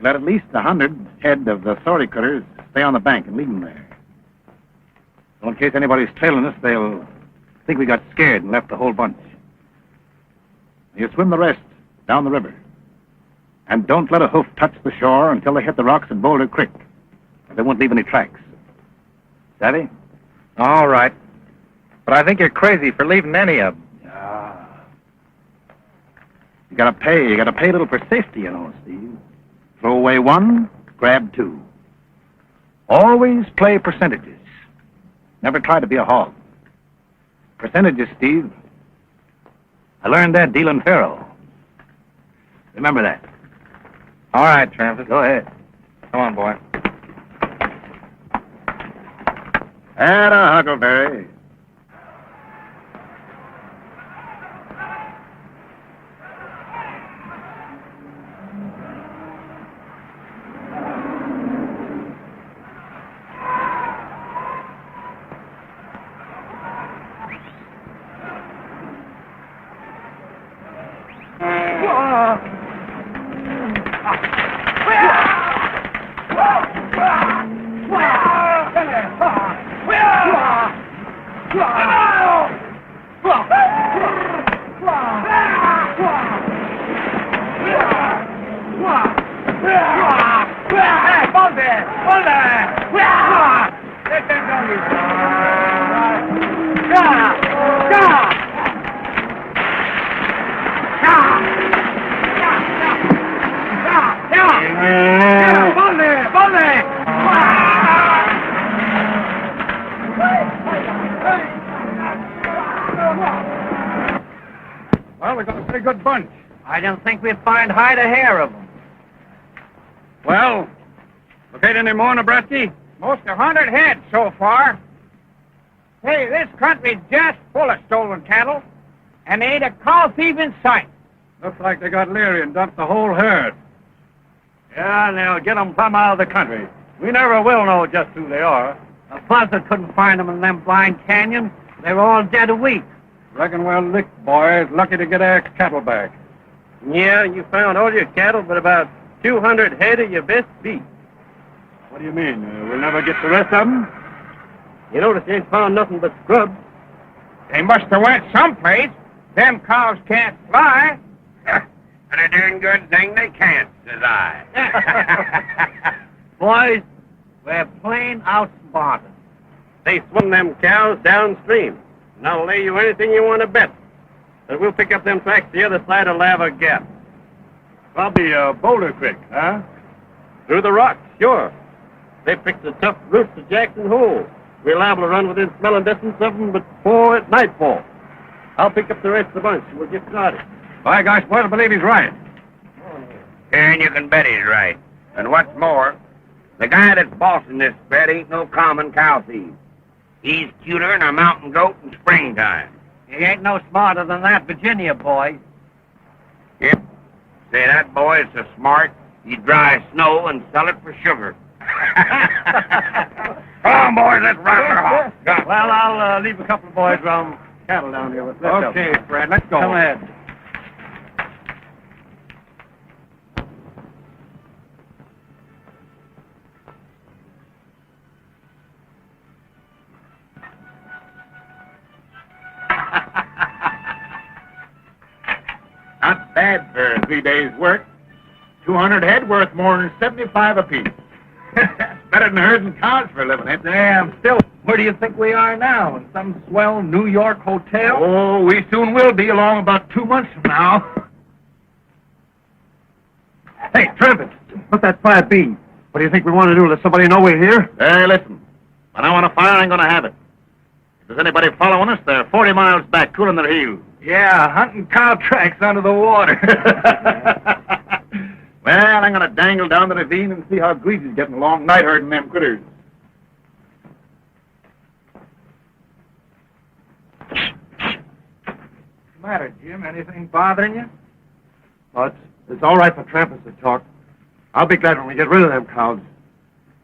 Let at least 100 head of the sorry cutters stay on the bank and leave them there. So in case anybody's trailing us, they'll think we got scared and left the whole bunch. You swim the rest down the river. And don't let a hoof touch the shore until they hit the rocks at Boulder Creek. They won't leave any tracks. Savvy? All right. But I think you're crazy for leaving any of them. You gotta pay a little for safety, you know, Steve. Throw away one, grab two. Always play percentages. Never try to be a hog. Percentages, Steve. I learned that dealing faro. Remember that. All right, Trampas. Go ahead. Come on, boy. And a huckleberry. Let them donkeys. Well, we got a pretty good bunch. I don't think we'd find hide a hair of them. Well, locate any more, Nebraska? Most 100 head so far. Hey, this country's just full of stolen cattle, and there ain't a cow thief in sight. Looks like they got leery and dumped the whole herd. Yeah, and they'll get them plumb out of the country. We never will know just who they are. The buzzard couldn't find them in them blind canyons. They were all dead a week. Reckon we're licked, boys. Lucky to get our cattle back. Yeah, you found all your cattle, but about 200 head of your best beef. What do you mean? We'll never get the rest of them? You notice you ain't found nothing but scrubs. They must have went someplace. Them cows can't fly. And a darn good thing they can't, says I. Boys, we're plain outsmarted. They swung them cows downstream. And I'll lay you anything you want to bet that we'll pick up them tracks the other side of Lava Gap. Probably Boulder Creek, huh? Through the rocks, sure. They picked the tough roots to Jackson Hole. We're liable to run within smelling distance of them before at nightfall. I'll pick up the rest of the bunch. We'll get started. By gosh, boy, I believe he's right. And you can bet he's right. And what's more, the guy that's bossing this spread ain't no common cow thief. He's cuter than a mountain goat in springtime. He ain't no smarter than that Virginia boy. Yep. Say, that boy is so smart, he'd dry snow and sell it for sugar. Come on, boys, let's run her off. Well, I'll leave a couple of boys around cattle down here with Okay, Fred, let's go. Come ahead. Not bad for 3 days' work. 200 head worth more than 75 apiece. Better than herding cows for a living, ain't it? Damn, still, where do you think we are now? In some swell New York hotel? Oh, we soon will be, along about 2 months from now. Hey, Trampas, what's that fire be? What do you think we want to do? Let somebody know we're here? Hey, listen. When I want a fire, I'm going to have it. If there's anybody following us, they're 40 miles back, cooling their heels. Yeah, hunting cow tracks under the water. Well, I'm going to dangle down the ravine and see how Greasy's getting along night herding them critters. What's the matter, Jim? Anything bothering you? Oh, it's all right for Trampas to talk. I'll be glad when we get rid of them cows.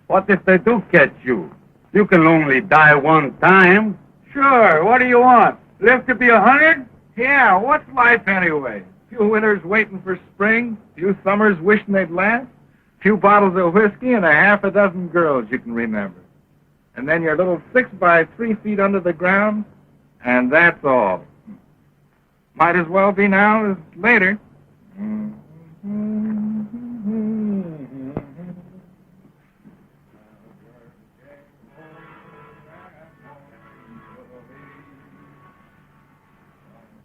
What if they do catch you? You can only die one time. Sure, what do you want? Live to be 100? Yeah, what's life anyway? Few winters waiting for spring, few summers wishing they'd last, few bottles of whiskey, and a half a dozen girls you can remember. And then your little 6 by 3 feet under the ground, and that's all. Might as well be now as later.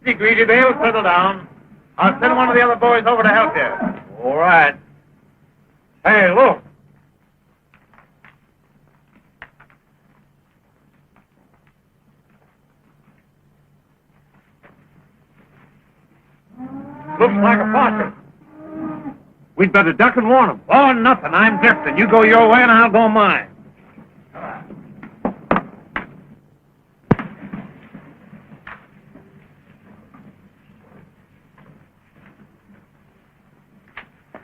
Hey, Greasy, they'll settle down. I'll send one of the other boys over to help you. All right. Hey, look. Looks like a possum. We'd better duck and warn them. Oh, nothing. I'm drifting. You go your way and I'll go mine.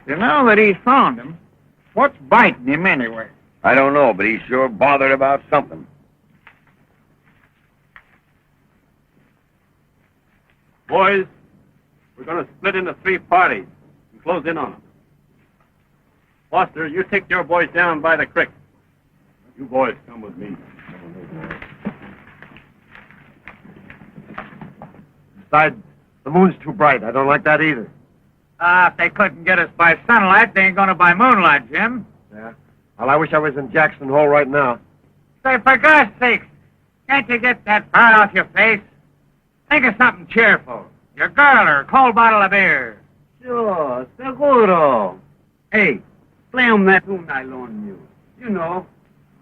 You know that he's found him. What's biting him anyway? I don't know, but he's sure bothered about something. Boys, we're going to split into 3 parties and close in on them. Foster, you take your boys down by the creek. You boys come with me. Besides, the moon's too bright. I don't like that either. If they couldn't get us by sunlight, they ain't gonna by moonlight, Jim. Yeah. Well, I wish I was in Jackson Hole right now. Say, for God's sakes, can't you get that frown off your face? Think of something cheerful. Your girl or a cold bottle of beer. Sure, seguro. Hey, play on that tune I loaned you. You know.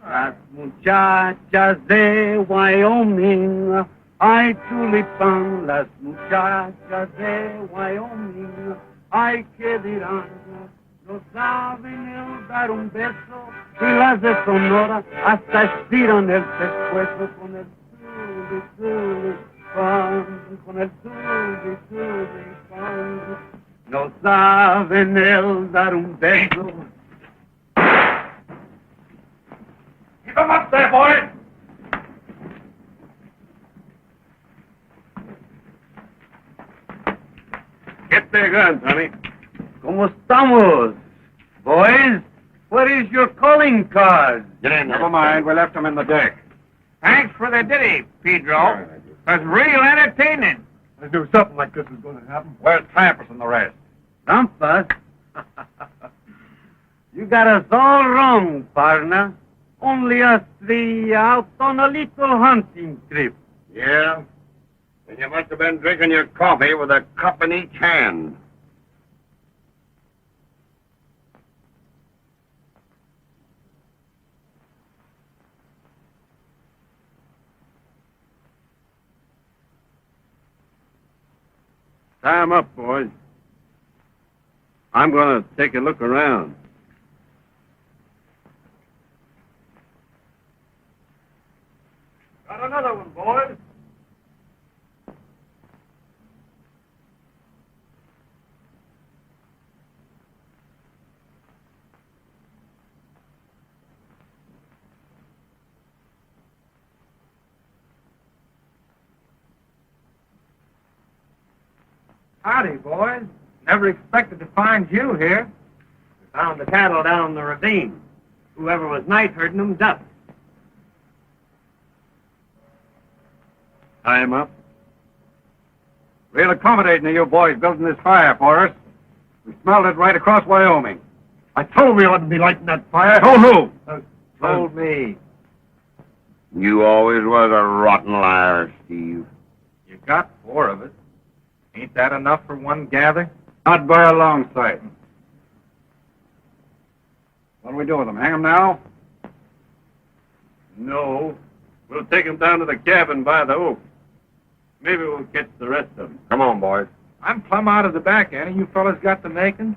Las muchachas de Wyoming, ay tulipán, las muchachas de Wyoming, ay que dirán, no saben el dar un beso, y las de Sonora hasta estiran el pescuezo con el tulipán, con el tulipán, no saben el dar un beso. Come up there, boys. Get their guns, honey. ¿Cómo estamos? Boys, where is your calling card? Get in. Never mind. We left them in the deck. Thanks for the ditty, Pedro. It was real entertaining. I knew something like this was going to happen. Where's Trampas and the rest? Trampas? You got us all wrong, partner. Only us three out on a little hunting trip. Yeah? Then you must have been drinking your coffee with a cup in each hand. Time up, boys. I'm going to take a look around. Got another one, boys. Howdy, boys. Never expected to find you here. We found the cattle down the ravine. Whoever was night herding them ducked. Tie him up. Real accommodating of you boys building this fire for us. We smelled it right across Wyoming. I told you I wouldn't be lighting that fire. Told who? Told me. You always was a rotten liar, Steve. You got 4 of us. Ain't that enough for one gather? Not by a long sight. What do we do with them? Hang them now? No. We'll take him down to the cabin by the oak. Maybe we'll catch the rest of them. Come on, boys. I'm plumb out of the back end. You fellas got the makings?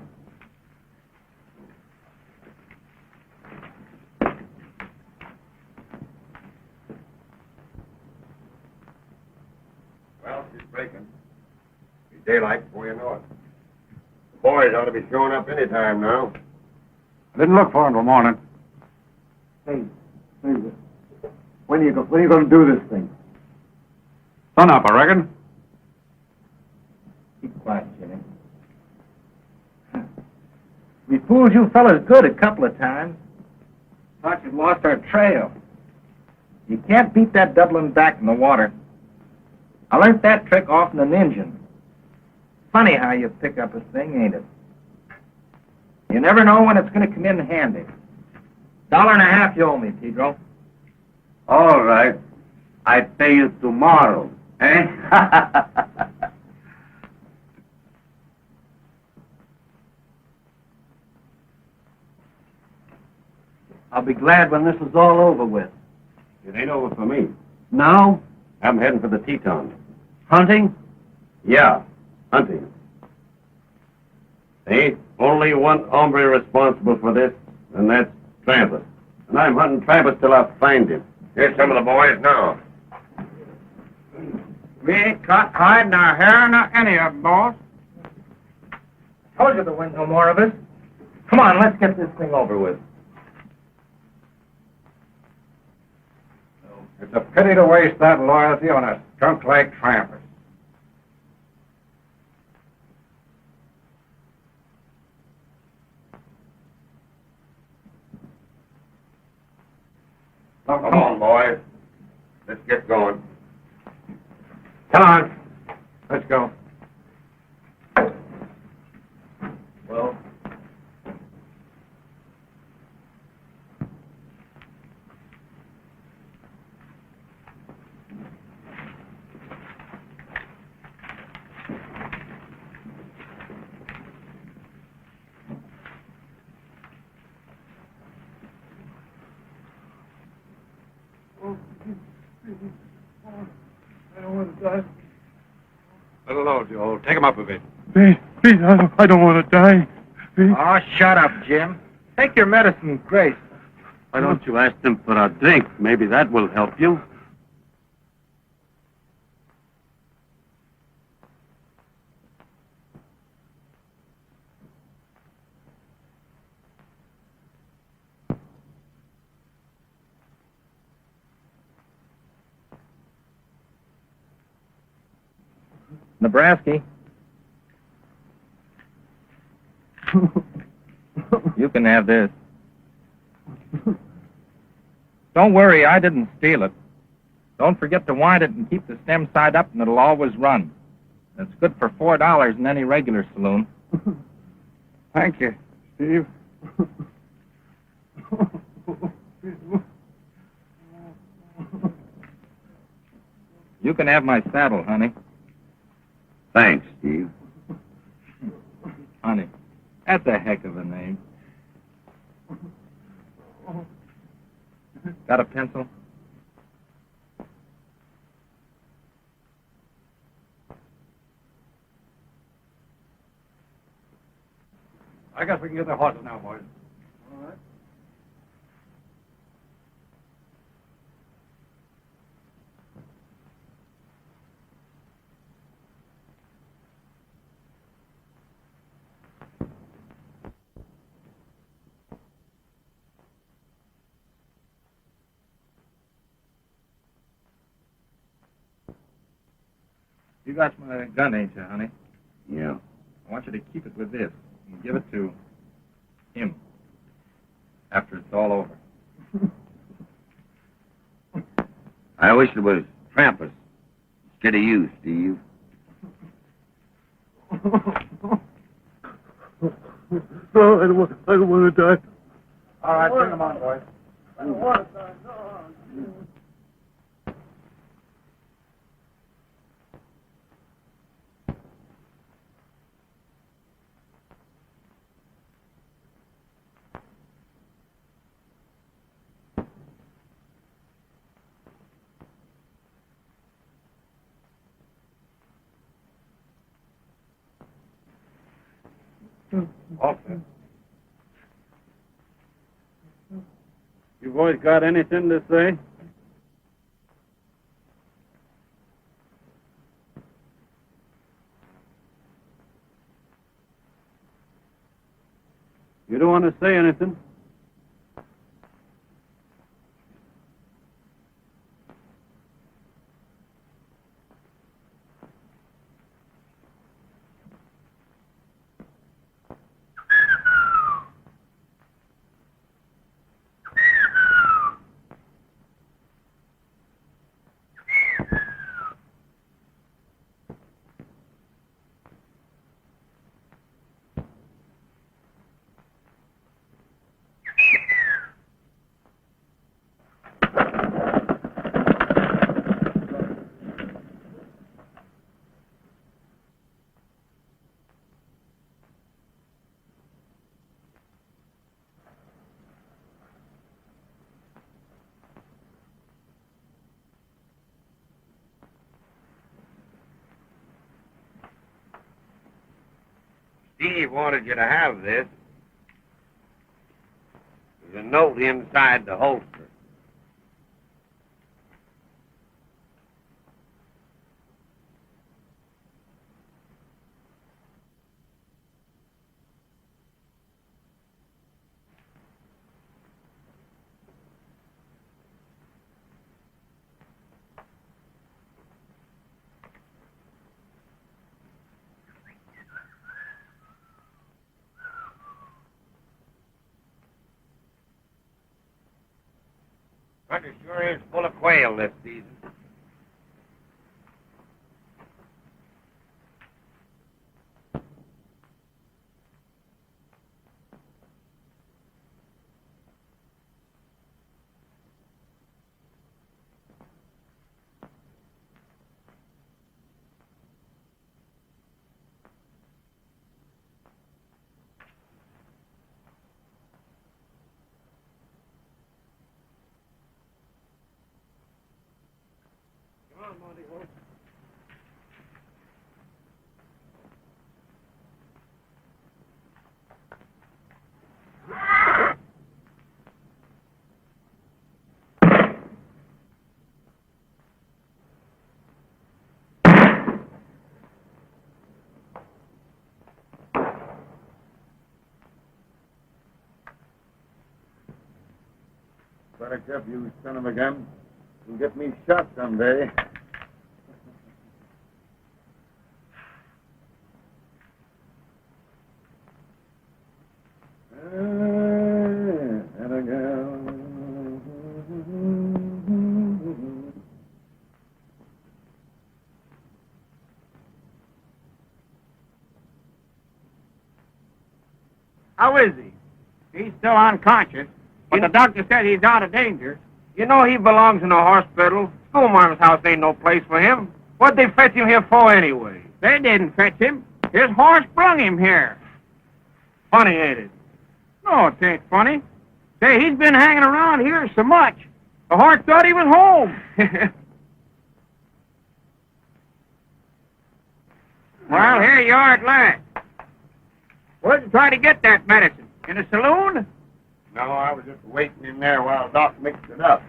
Well, she's breaking. Be daylight before you know it. The boys ought to be showing up any time now. I didn't look for them till morning. Hey, when are you going to do this thing? Sun up, I reckon. Keep quiet, Jimmy. We fooled you fellas good a couple of times. Thought you'd lost our trail. You can't beat that doubling back in the water. I learned that trick off in an engine. Funny how you pick up a thing, ain't it? You never know when it's going to come in handy. $1.50 you owe me, Pedro. All right. I pay you tomorrow, eh? I'll be glad when this is all over with. It ain't over for me. Now? I'm heading for the Tetons. Hunting? Yeah, hunting. There ain't only one hombre responsible for this, and that's Trampas. And I'm hunting Trampas till I find him. Here's some of the boys now. We ain't caught hiding our hair nor any of them, boss. Told you there weren't no more of us. Come on, let's get this thing over with. It's a pity to waste that loyalty on a skunk like Trampas. Come on, boys. Let's get going. Come on. Let's go. Well, want to die. Little low, Joel. Take him up a bit. Please, I don't want to die. Please. Oh, shut up, Jim. Take your medicine, Grace. Why don't you ask them for a drink? Maybe that will help you. Nebraska. You can have this. Don't worry, I didn't steal it. Don't forget to wind it and keep the stem side up and it'll always run. It's good for $4 in any regular saloon. Thank you, Steve. You can have my saddle, honey. Thanks, Steve. Honey, that's a heck of a name. Got a pencil? I guess we can get the horses now, boys. All right. You got my gun, ain't you, honey? Yeah. I want you to keep it with this and give it to him after it's all over. I wish it was Trampas instead of you, Steve. No, I don't want to die. All right, bring them on, boys. I don't want to die. No. Okay. You boys got anything to say? You don't want to say anything? Steve wanted you to have this. There's a note inside the holster. Country sure is full of quail this season. Buttercup, you son of a gun. You'll get me shot someday. How is he? He's still unconscious, but the doctor said he's out of danger. You know he belongs in a hospital. Schoolmarm's house ain't no place for him. What'd they fetch him here for anyway? They didn't fetch him. His horse brung him here. Funny, ain't it? No, it ain't funny. Say, he's been hanging around here so much. The horse thought he was home. Well, here you are at last. Where'd you try to get that medicine? In a saloon? No, I was just waiting in there while Doc mixed it up.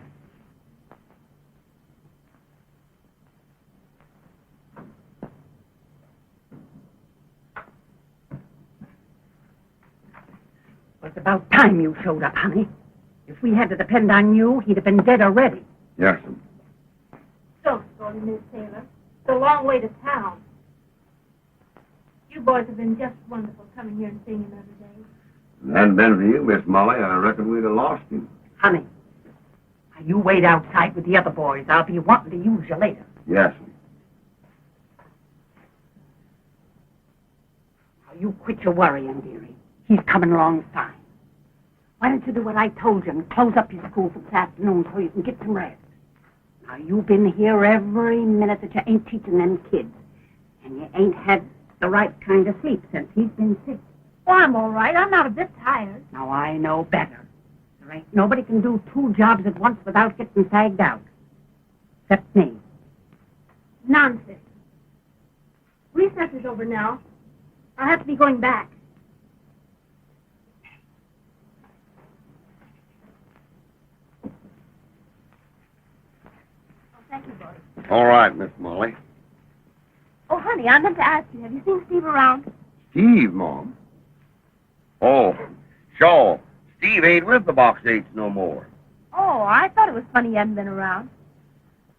Well, it's about time you showed up, honey. If we had to depend on you, he'd have been dead already. Yes, So sorry, Miss Taylor. It's a long way to town. You boys have been just wonderful coming here and seeing him every day. If it hadn't been for you, Miss Molly, I reckon we'd have lost him. Honey, now you wait outside with the other boys. I'll be wanting to use you later. Yes. Now you quit your worrying, dearie. He's coming along fine. Why don't you do what I told you and close up your school for this afternoon so you can get some rest? Now, you've been here every minute that you ain't teaching them kids. And you ain't had the right kind of sleep since he's been sick. Oh, I'm all right. I'm not a bit tired. Now, I know better. There ain't nobody can do 2 jobs at once without getting fagged out. Except me. Nonsense. Recess is over now. I'll have to be going back. Oh, thank you, boys. All right, Miss Molly. Oh, honey, I meant to ask you, have you seen Steve around? Steve, Mom. Oh, sure. Steve ain't with the Box 8s no more. Oh, I thought it was funny he hadn't been around.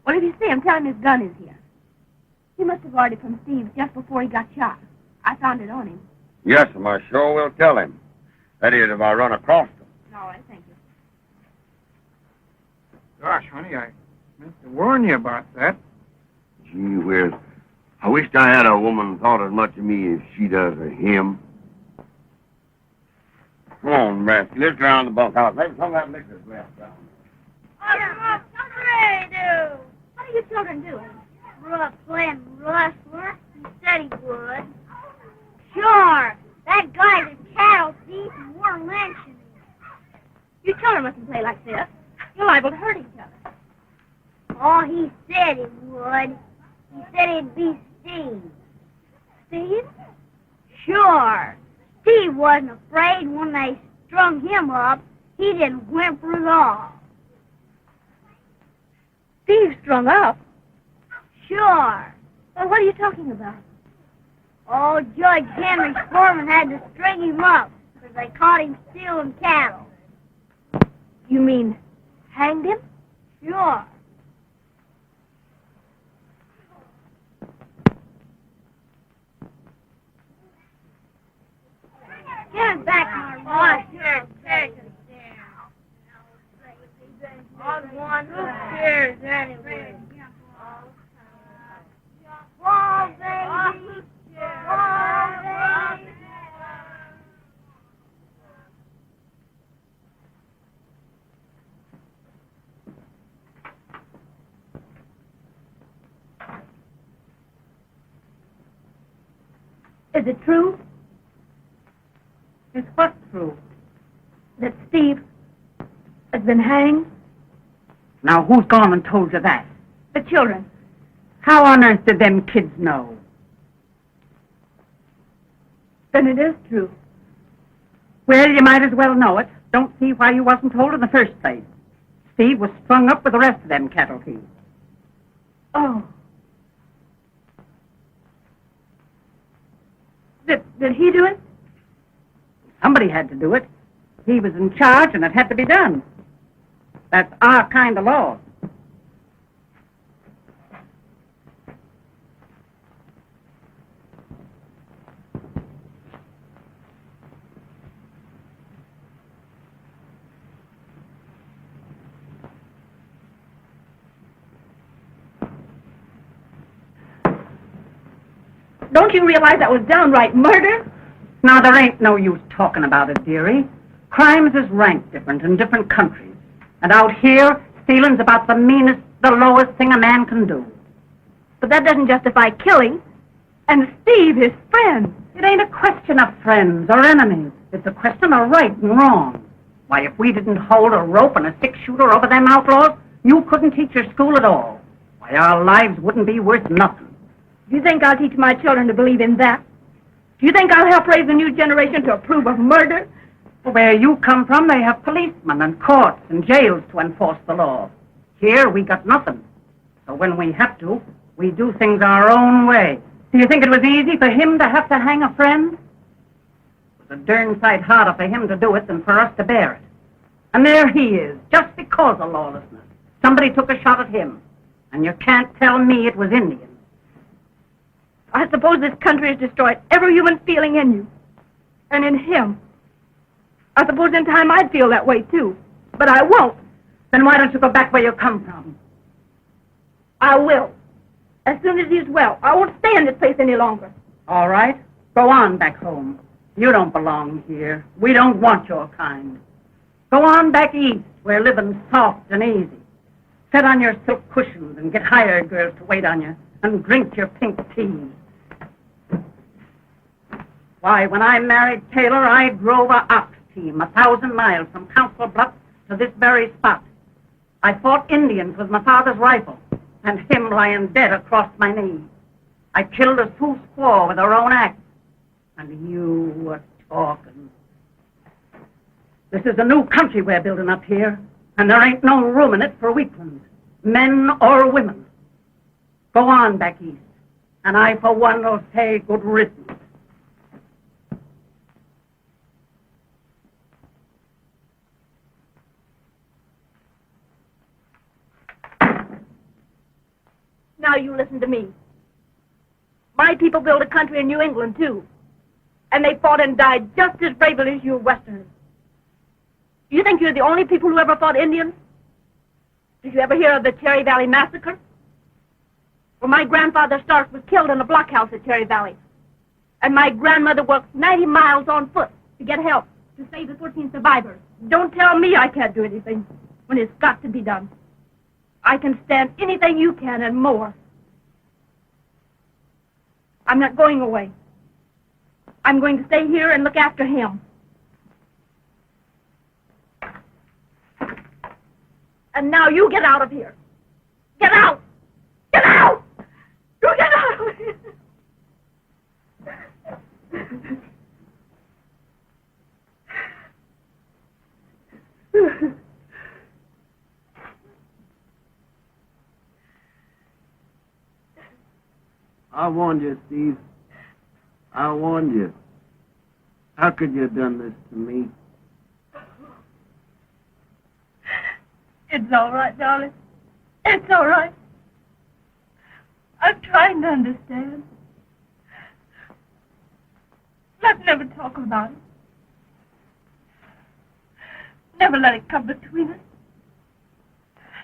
Well, if you see him, tell him his gun is here. He must have borrowed it from Steve just before he got shot. I found it on him. Yes, I sure will tell him. That is, if I run across him. All right, thank you. Gosh, honey, I meant to warn you about that. Gee whiz. I wished I had a woman thought as much of me as she does of him. Come on, Rusty. Let's go around the bunkhouse. Maybe some of that liquor's left down there. What are you children doing? Playing rustler. He said he would. Sure. That guy's a cattle thief and we're lynching him. You children mustn't play like this. You're liable to hurt each other. Oh, he said he would. He said it'd be Steve. Steve? Sure. Steve wasn't afraid when they strung him up. He didn't whimper at all. Steve strung up? Sure. Well, what are you talking about? Oh, Judge Henry Foreman had to string him up because they caught him stealing cattle. You mean hanged him? Sure. Get him back, my Sure, take it down. On one, who cares anyway? Whoa, baby! Whoa, baby! Is it true It's what's true? that Steve has been hanged? Now, who's gone and told you that? The children. How on earth did them kids know? Then it is true. Well, you might as well know it. Don't see why you wasn't told in the first place. Steve was strung up with the rest of them cattle thieves. Oh. Did he do it? Somebody had to do it. He was in charge, and it had to be done. That's our kind of law. Don't you realize that was downright murder? Now, there ain't no use talking about it, dearie. Crimes is ranked different in different countries. And out here, stealing's about the meanest, the lowest thing a man can do. But that doesn't justify killing. And Steve, his friend. It ain't a question of friends or enemies. It's a question of right and wrong. Why, if we didn't hold a rope and a six-shooter over them outlaws, you couldn't teach your school at all. Why, our lives wouldn't be worth nothing. Do you think I'll teach my children to believe in that? Do you think I'll help raise a new generation to approve of murder? Where you come from, they have policemen and courts and jails to enforce the law. Here, we got nothing. So when we have to, we do things our own way. Do you think it was easy for him to have to hang a friend? It was a darn sight harder for him to do it than for us to bear it. And there he is, just because of lawlessness. Somebody took a shot at him. And you can't tell me it was Indian. I suppose this country has destroyed every human feeling in you. And in him. I suppose in time I'd feel that way, too. But I won't. Then why don't you go back where you come from? I will. As soon as he's well. I won't stay in this place any longer. All right. Go on back home. You don't belong here. We don't want your kind. Go on back east, where living's soft and easy. Sit on your silk cushions and get hired girls to wait on you and drink your pink teas. Why, when I married Taylor, I drove a ox team 1,000 miles from Council Bluffs to this very spot. I fought Indians with my father's rifle, and him lying dead across my knee. I killed a Sioux squaw with her own axe, and you were talking. This is a new country we're building up here, and there ain't no room in it for weaklings, men or women. Go on back east, and I, for one, will say good riddance. Now you listen to me. My people built a country in New England, too. And they fought and died just as bravely as you Westerners. Do you think you're the only people who ever fought Indians? Did you ever hear of the Cherry Valley Massacre? Well, my grandfather Stark was killed in a blockhouse at Cherry Valley. And my grandmother worked 90 miles on foot to get help to save the 14 survivors. Don't tell me I can't do anything when it's got to be done. I can stand anything you can and more. I'm not going away. I'm going to stay here and look after him. And now you get out of here. Get out! Get out! You get out of here! I warned you, Steve. I warned you. How could you have done this to me? It's all right, darling. It's all right. I'm trying to understand. Let's never talk about it. Never let it come between us.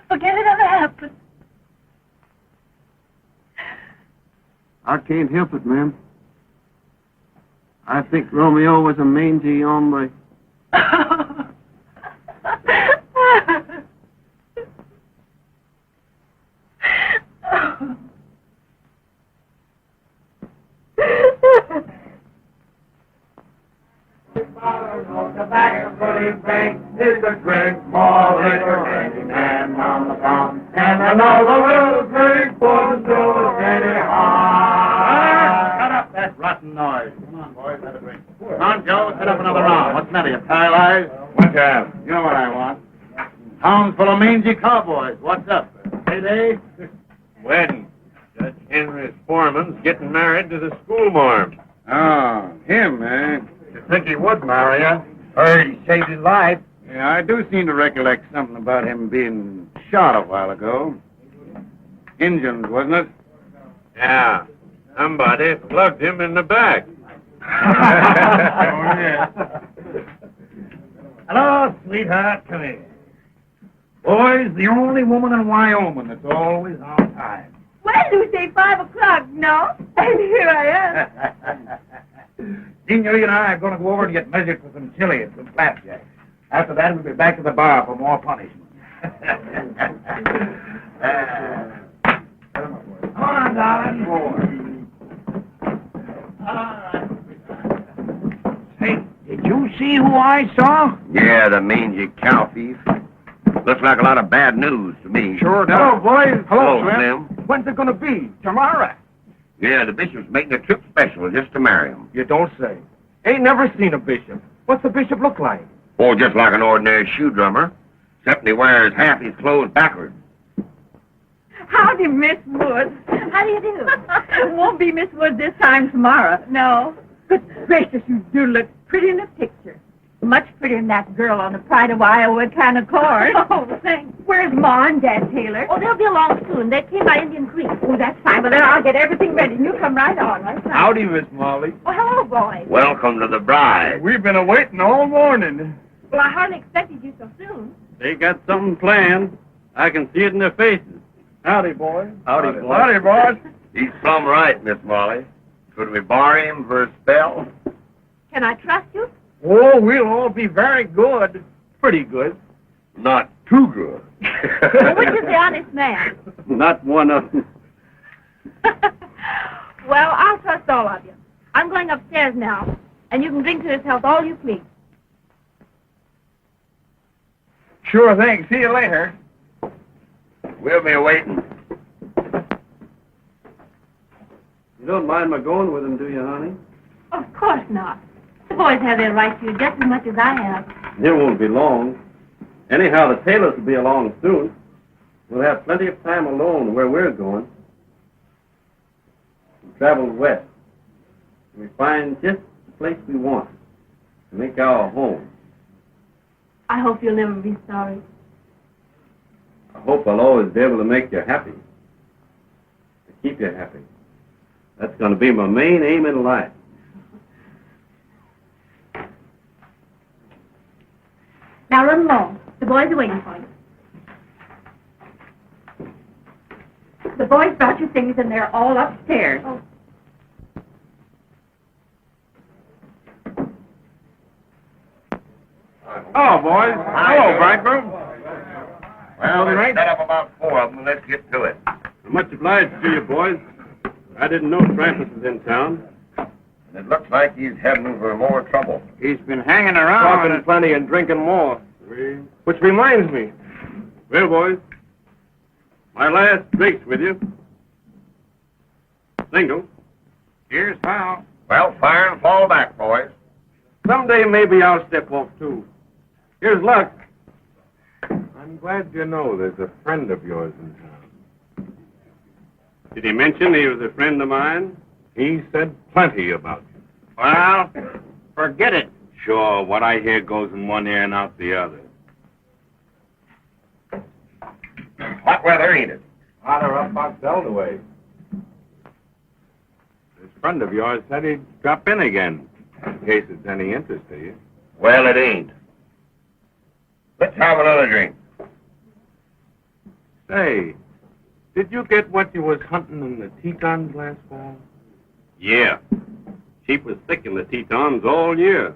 Forget it ever happened. I can't help it, ma'am. I think Romeo was a mangy hombre. Is a drink more liquor any man on the farm, and another will drink for so any harm. Shut up that rotten noise. Come on, boys, have a drink. Come on, Joe, set up another round. What's the matter, you paralyzed? What you have? You know what I want. Town's full of mangy cowboys. What's up? Payday? Wedding. Judge Henry's foreman's getting married to the schoolmarm. Oh, him, eh? You think he would marry her? Heard he saved his life. Yeah, I do seem to recollect something about him being shot a while ago. Injuns, wasn't it? Yeah. Somebody plugged him in the back. Hello, sweetheart. Come here. Boy's the only woman in Wyoming that's always on time. Well, you say 5 o'clock, no? And here I am. Senorita and I are going to go over and get measured for some chili and some flapjack. After that, we'll be back to the bar for more punishment. Come on, darling. Hey, did you see who I saw? Yeah, the mangy cow thief. Looks like a lot of bad news to me. Sure does. Hello, boys. Hello, Slim. Slim. When's it going to be? Tomorrow? Yeah, the bishop's making a trip special just to marry him. You don't say. Ain't never seen a bishop. What's the bishop look like? Oh, just like an ordinary shoe drummer, except he wears half his clothes backwards. Howdy, Miss Wood. How do you do? Won't be Miss Wood this time tomorrow. No. Good gracious, you do look pretty in the picture. Much prettier than that girl on the Pride of Iowa kind of cord. Oh, thanks. Where's Ma and Dad Taylor? Oh, they'll be along soon. They came by Indian Creek. Oh, that's fine. Well, then I'll get everything ready. You come right on. Right now. Howdy, Miss Molly. Oh, hello, boys. Welcome to the bride. We've been awaiting all morning. Well, I hardly expected you so soon. They got something planned. I can see it in their faces. Howdy, boys. Howdy, boys. Howdy, boys. He's plumb right, Miss Molly. Could we bar him for a spell? Can I trust you? Oh, we'll all be very good. Pretty good. Not too good. Well, which is the honest man? Not one of them. Well, I'll trust all of you. I'm going upstairs now, and you can drink to his health all you please. Sure thing. See you later. We'll be waiting. You don't mind my going with him, do you, honey? Of course not. The boys have their right to you just as much as I have. It won't be long. Anyhow, the Taylors will be along soon. We'll have plenty of time alone where we're going. We travel west. We find just the place we want to make our home. I hope you'll never be sorry. I hope I'll always be able to make you happy. To keep you happy. That's going to be my main aim in life. Now run along. The boys are waiting for you. The boys brought you things, and they're all upstairs. Oh. Hello, boys. Hello, bridegroom. Well, we set up about 4 of them, and let's get to it. I'm much obliged to you, boys. I didn't know Trampas was in town. And it looks like he's heading for more trouble. He's been hanging around. Talking plenty and drinking more. Which reminds me. Well, boys, my last drink's with you. Single. Here's how. Well, fire and fall back, boys. Someday maybe I'll step off, too. Here's luck. I'm glad you know there's a friend of yours in town. Did he mention he was a friend of mine? He said plenty about you. Well, forget it. Sure, what I hear goes in one ear and out the other. Hot weather, ain't it? Hotter up Box Elder way. This friend of yours said he'd drop in again, in case it's any interest to you. Well, it ain't. Let's have another drink. Say, did you get what you was hunting in the Tetons last fall? Yeah. Sheep was thick in the Tetons all year.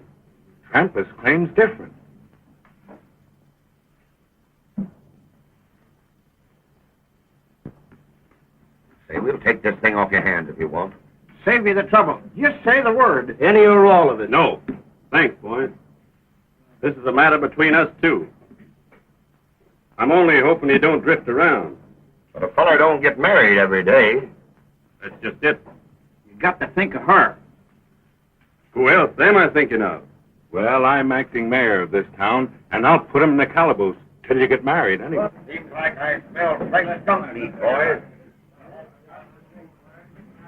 Trampas claims different. Say, we'll take this thing off your hands if you want. Save you the trouble. Just say the word. Any or all of it? No. Thanks, boys. This is a matter between us two. I'm only hoping you don't drift around. But a feller don't get married every day. That's just it. You got to think of her. Who else am I thinking of? Well, I'm acting mayor of this town, and I'll put him in the calaboose till you get married, anyway. Seems like I smell fresh skunk meat, boys.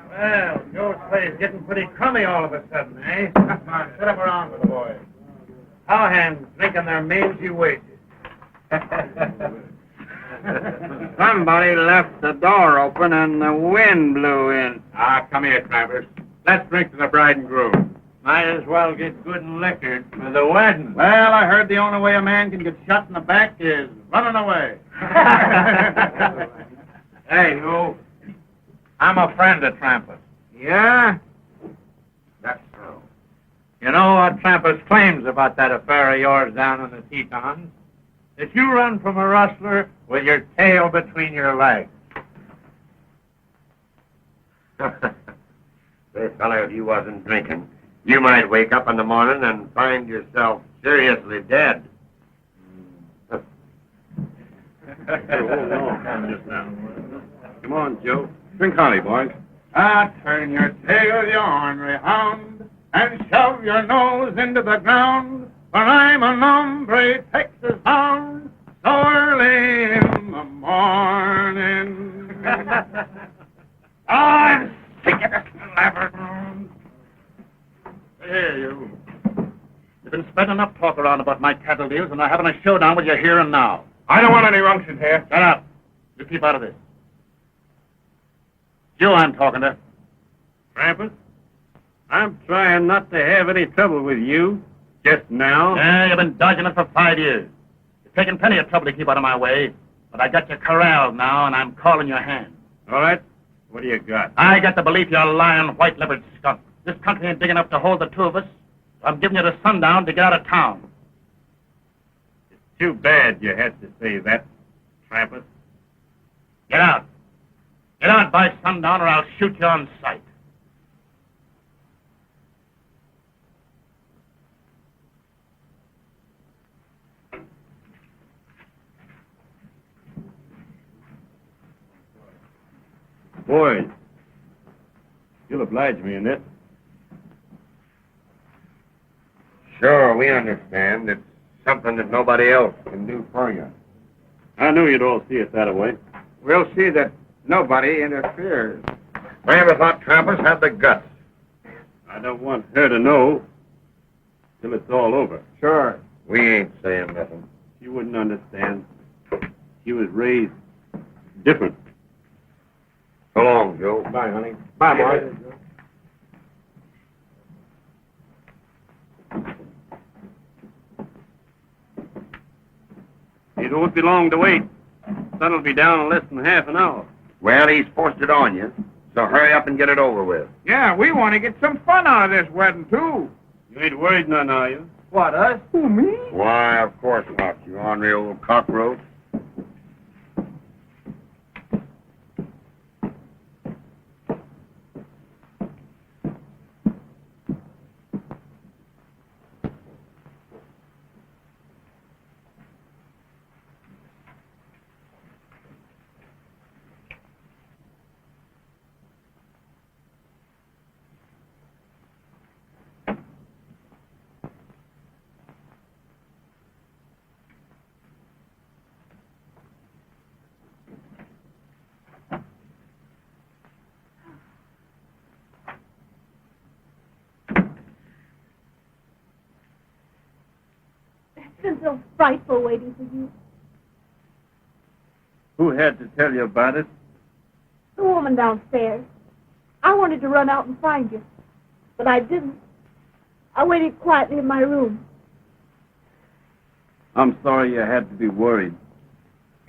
Well, Joe's place getting pretty crummy all of a sudden, eh? Come on, sit up around with the boys. cowhands drinking their mangy wages. Somebody left the door open and the wind blew in. Ah, come here, Trampas. Let's drink to the bride and groom. Might as well get good and liquored for the wedding. Well, I heard the only way a man can get shot in the back is running away. Hey, you. I'm a friend of Trampas. Yeah? That's so. You know what Trampas claims about that affair of yours down in the Tetons? That you run from a rustler with your tail between your legs. Say, fella, if you wasn't drinking, you might wake up in the morning and find yourself seriously dead. Come on, Joe. Drink hearty, boys. Turn your tail, you ornery hound, and shove your nose into the ground, for I'm a hombre Texas hound, so early in the morning. I'm sick of this labyrinth. Here, you. You've been spending enough talk around about my cattle deals, and I'm having a showdown with you here and now. I don't want any rumption here. Shut up. You keep out of this. You I'm talking to. Trampas, I'm trying not to have any trouble with you just now. Yeah, you've been dodging it for 5 years. You've taken plenty of trouble to keep out of my way, but I got you corralled now, and I'm calling your hand. All right. What do you got? I got the belief you're a lying, white-livered skunk. This country ain't big enough to hold the two of us. So I'm giving you to sundown to get out of town. It's too bad you had to say that, Trampas. Get out. Get out by sundown, or I'll shoot you on sight. Boys, you'll oblige me in this. Sure, we understand. It's something that nobody else can do for you. I knew you'd all see it that way. We'll see that nobody interferes. I never thought Trampas had the guts. I don't want her to know till it's all over. Sure. We ain't saying nothing. She wouldn't understand. She was raised different. So long, Joe. Bye, honey. Bye, boys. It won't be long to wait. Sun'll be down in less than half an hour. Well, he's forced it on you, so hurry up and get it over with. Yeah, we want to get some fun out of this wedding, too. You ain't worried none, are you? What, us? Who, me? Why, of course not, you ornery old cockroach. It's been so frightful waiting for you. Who had to tell you about it? The woman downstairs. I wanted to run out and find you, but I didn't. I waited quietly in my room. I'm sorry you had to be worried.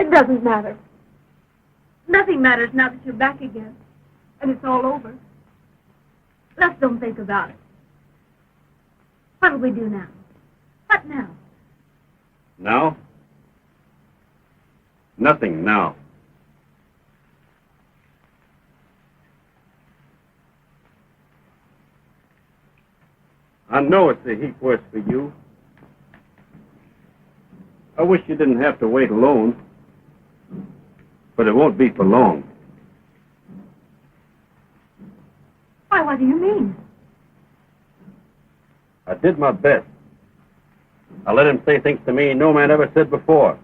It doesn't matter. Nothing matters now that you're back again, and it's all over. Let's don't think about it. What'll we do now? What now? Now? Nothing now. I know it's a heap worse for you. I wish you didn't have to wait alone. But it won't be for long. Why, what do you mean? I did my best. I let him say things to me no man ever said before.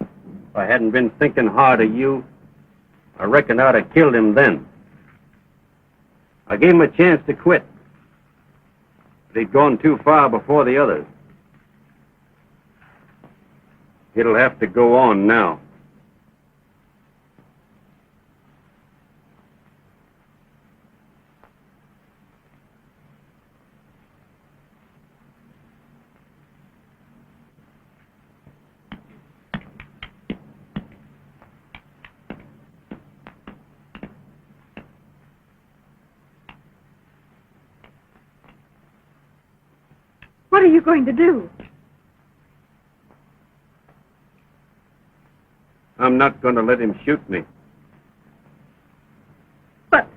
If I hadn't been thinking hard of you, I reckon I'd have killed him then. I gave him a chance to quit. But he'd gone too far before the others. It'll have to go on now. What are you going to do? I'm not going to let him shoot me. But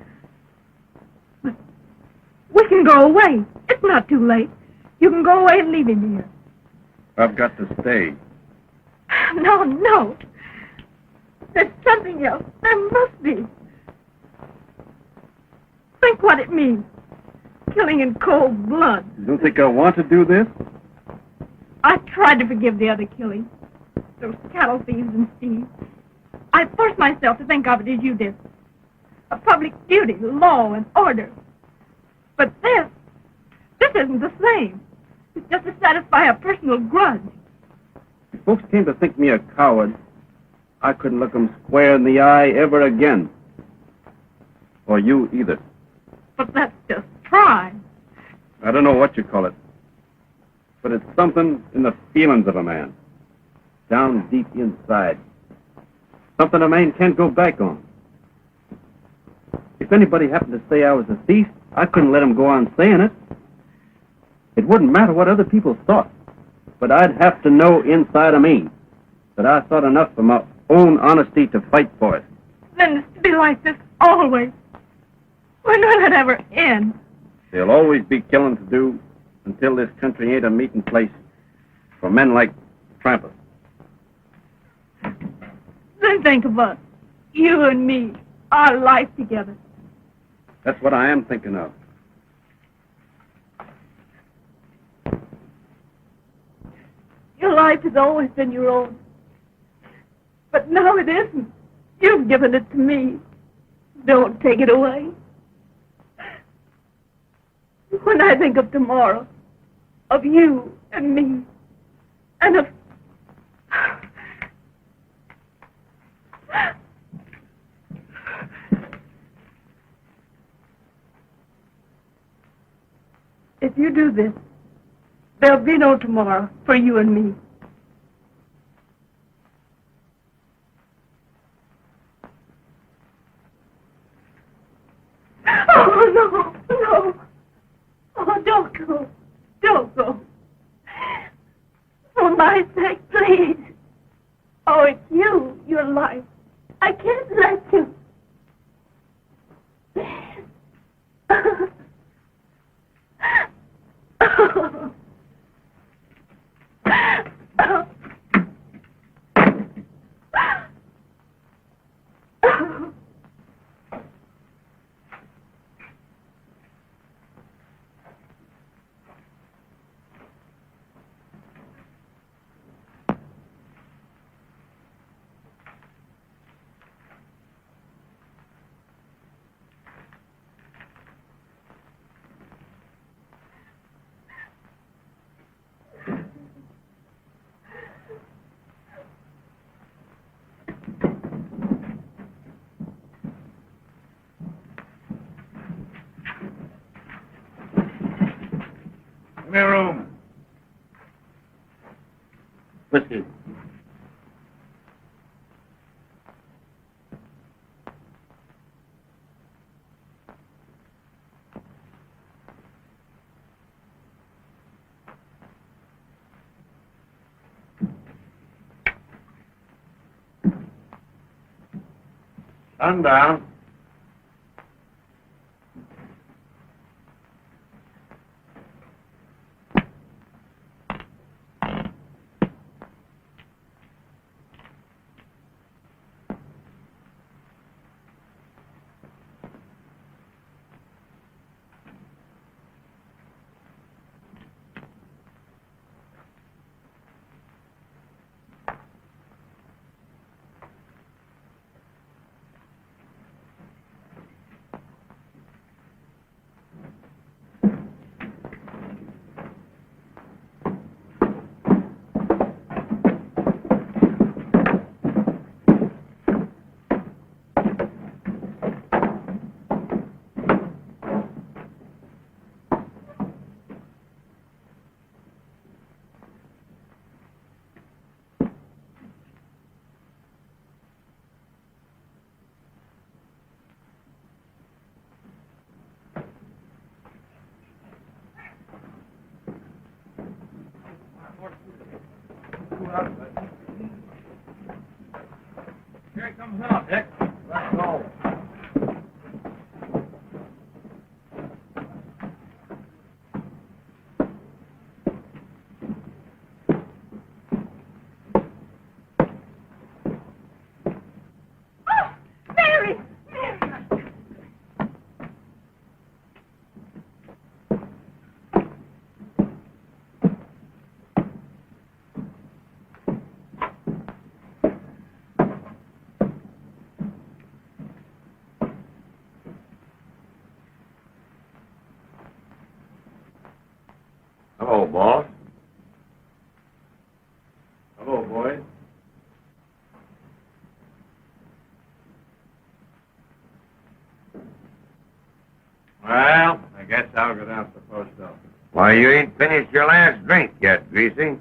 we can go away. It's not too late. You can go away and leave him here. I've got to stay. No. There's something else. There must be. Think what it means. Killing in cold blood. You don't think I want to do this? I tried to forgive the other killing. Those cattle thieves and thieves. I forced myself to think of it as you did. A public duty, law, and order. But this isn't the same. It's just to satisfy a personal grudge. If folks came to think me a coward, I couldn't look them square in the eye ever again. Or you either. But that's just pride. I don't know what you call it. But it's something in the feelings of a man. Down deep inside. Something a man can't go back on. If anybody happened to say I was a thief, I couldn't let him go on saying it. It wouldn't matter what other people thought. But I'd have to know inside of me that I thought enough of my own honesty to fight for it. Then it's to be like this always. When will it ever end? There'll always be killing to do until this country ain't a meeting place for men like Trampas. Then think of us. You and me. Our life together. That's what I am thinking of. Your life has always been your own. But now it isn't. You've given it to me. Don't take it away. When I think of tomorrow, of you and me, and of... If you do this, there'll be no tomorrow for you and me. Oh, no. Oh, don't go. Don't go. For my sake, please. Oh, it's you, your life. I can't let you. Give me a room. Whiskey. Sundown. Hello, boss. Hello, boys. Well, I guess I'll go down to the post office. Why, you ain't finished your last drink yet, Greasy.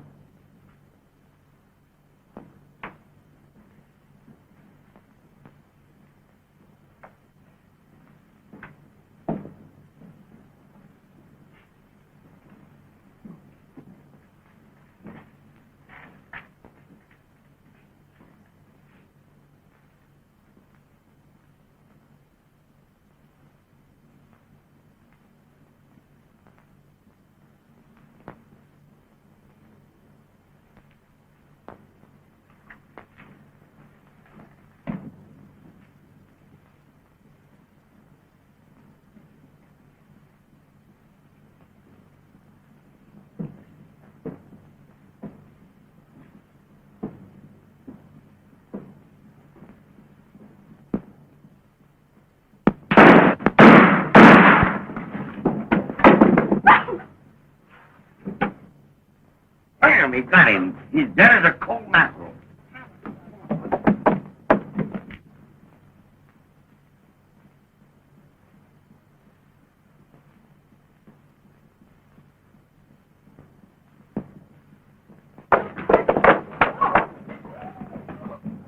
Bam, he got him. He's dead as a cold mackerel.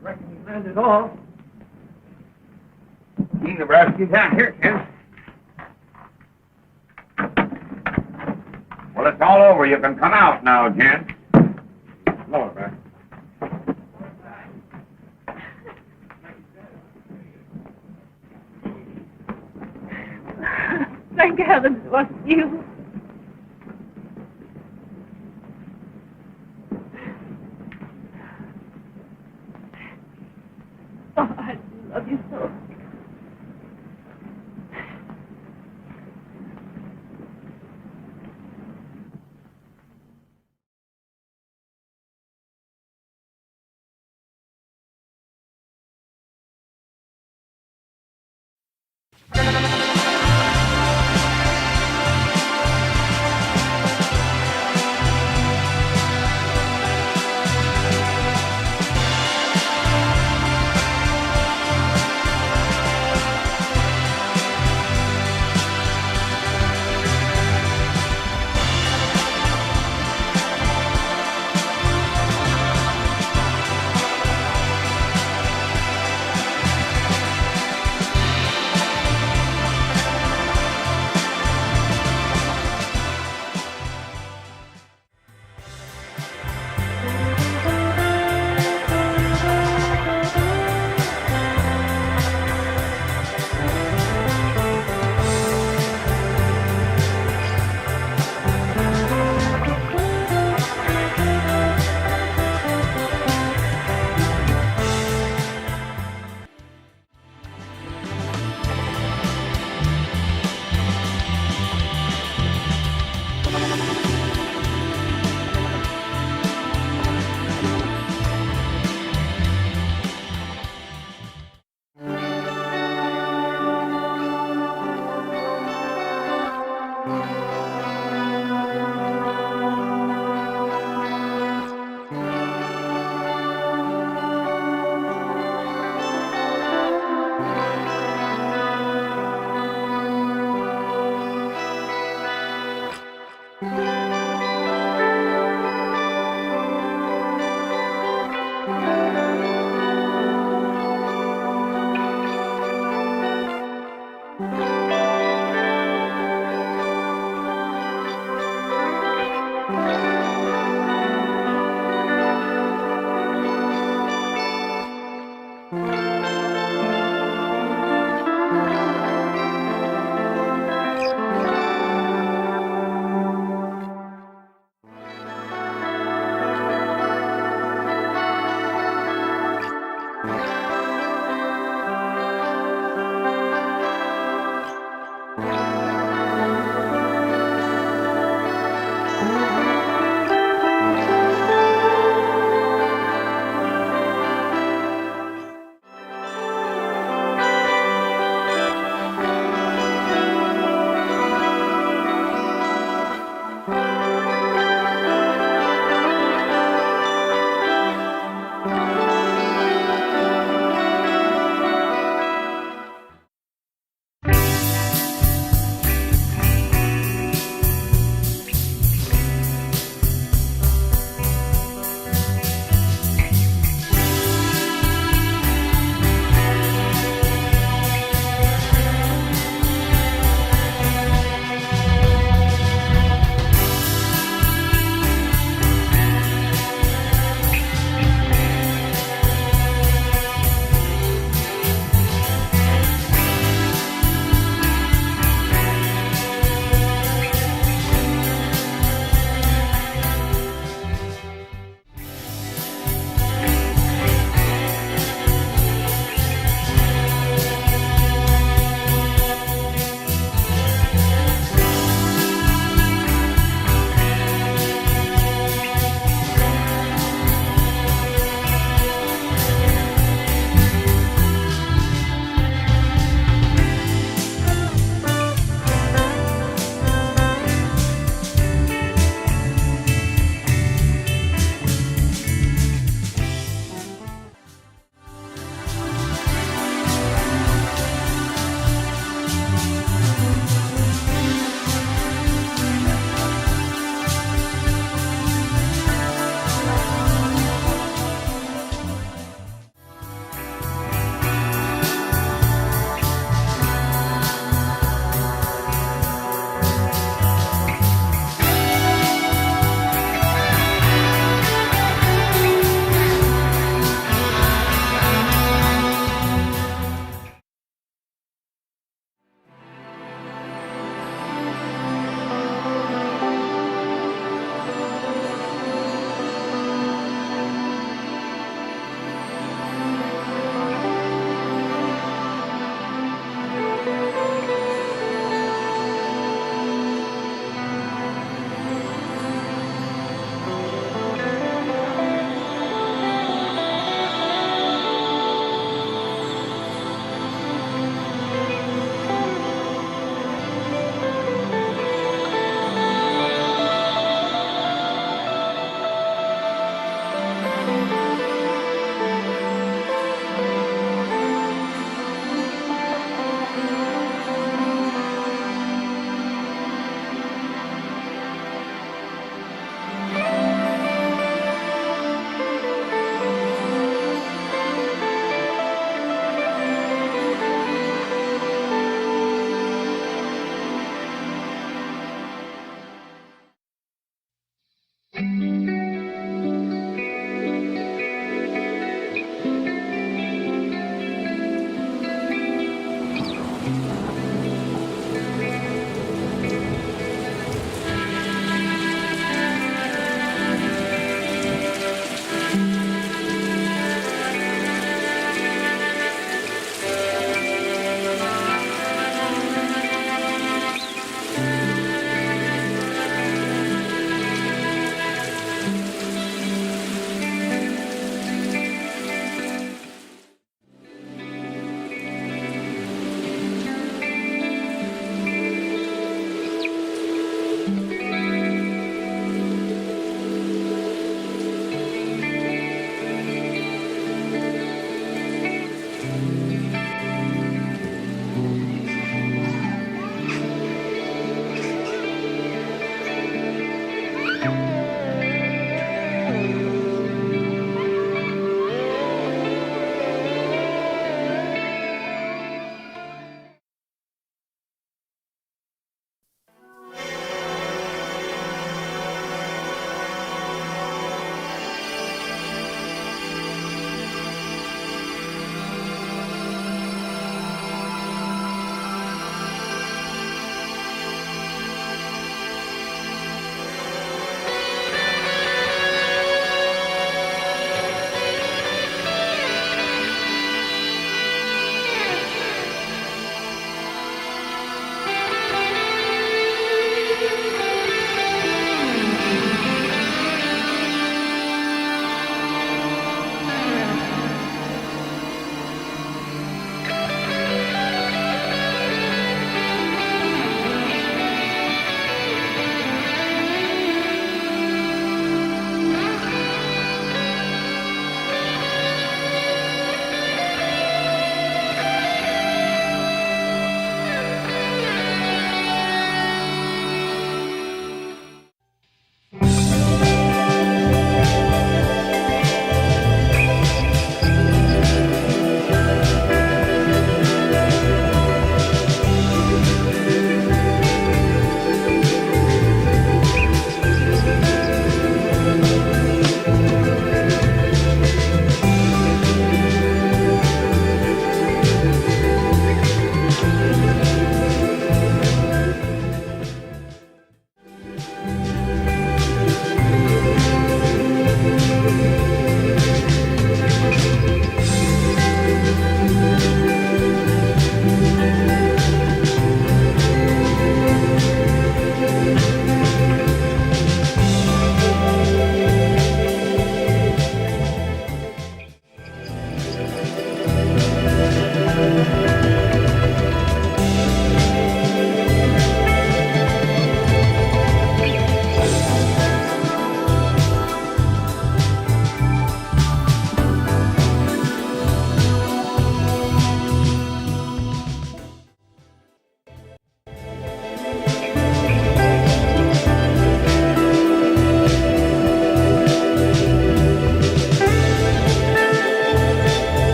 Reckon he landed off. He Nebraska down here, Ken. Well, it's all over. You can come out now, Jen. Lower back. Thank heavens it wasn't you. Oh, I love you so.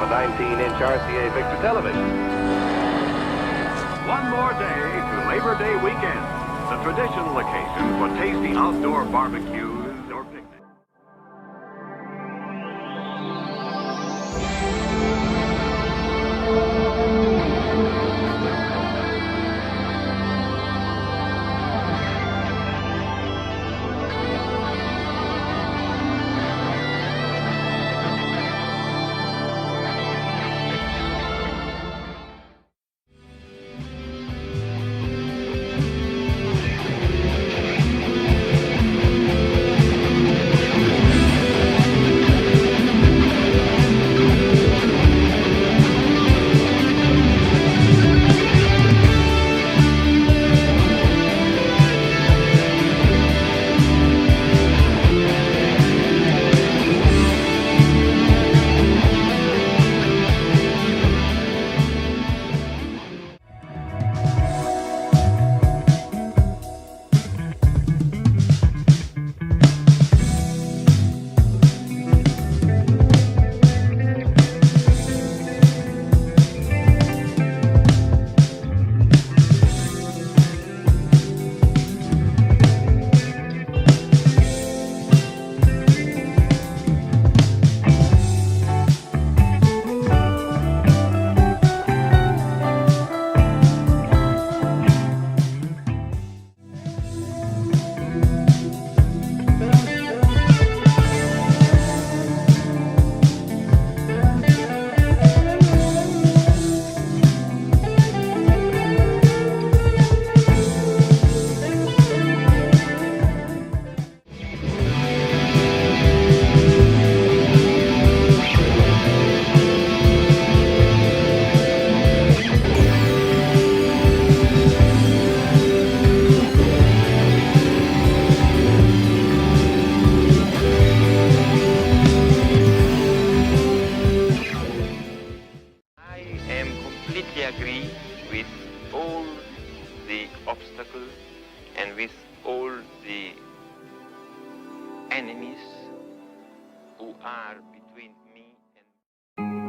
a 19-inch RCA Victor television. One more day to Labor Day weekend, the traditional occasion for tasty outdoor barbecues or picnics. agree with all the obstacles and with all the enemies who are between me and...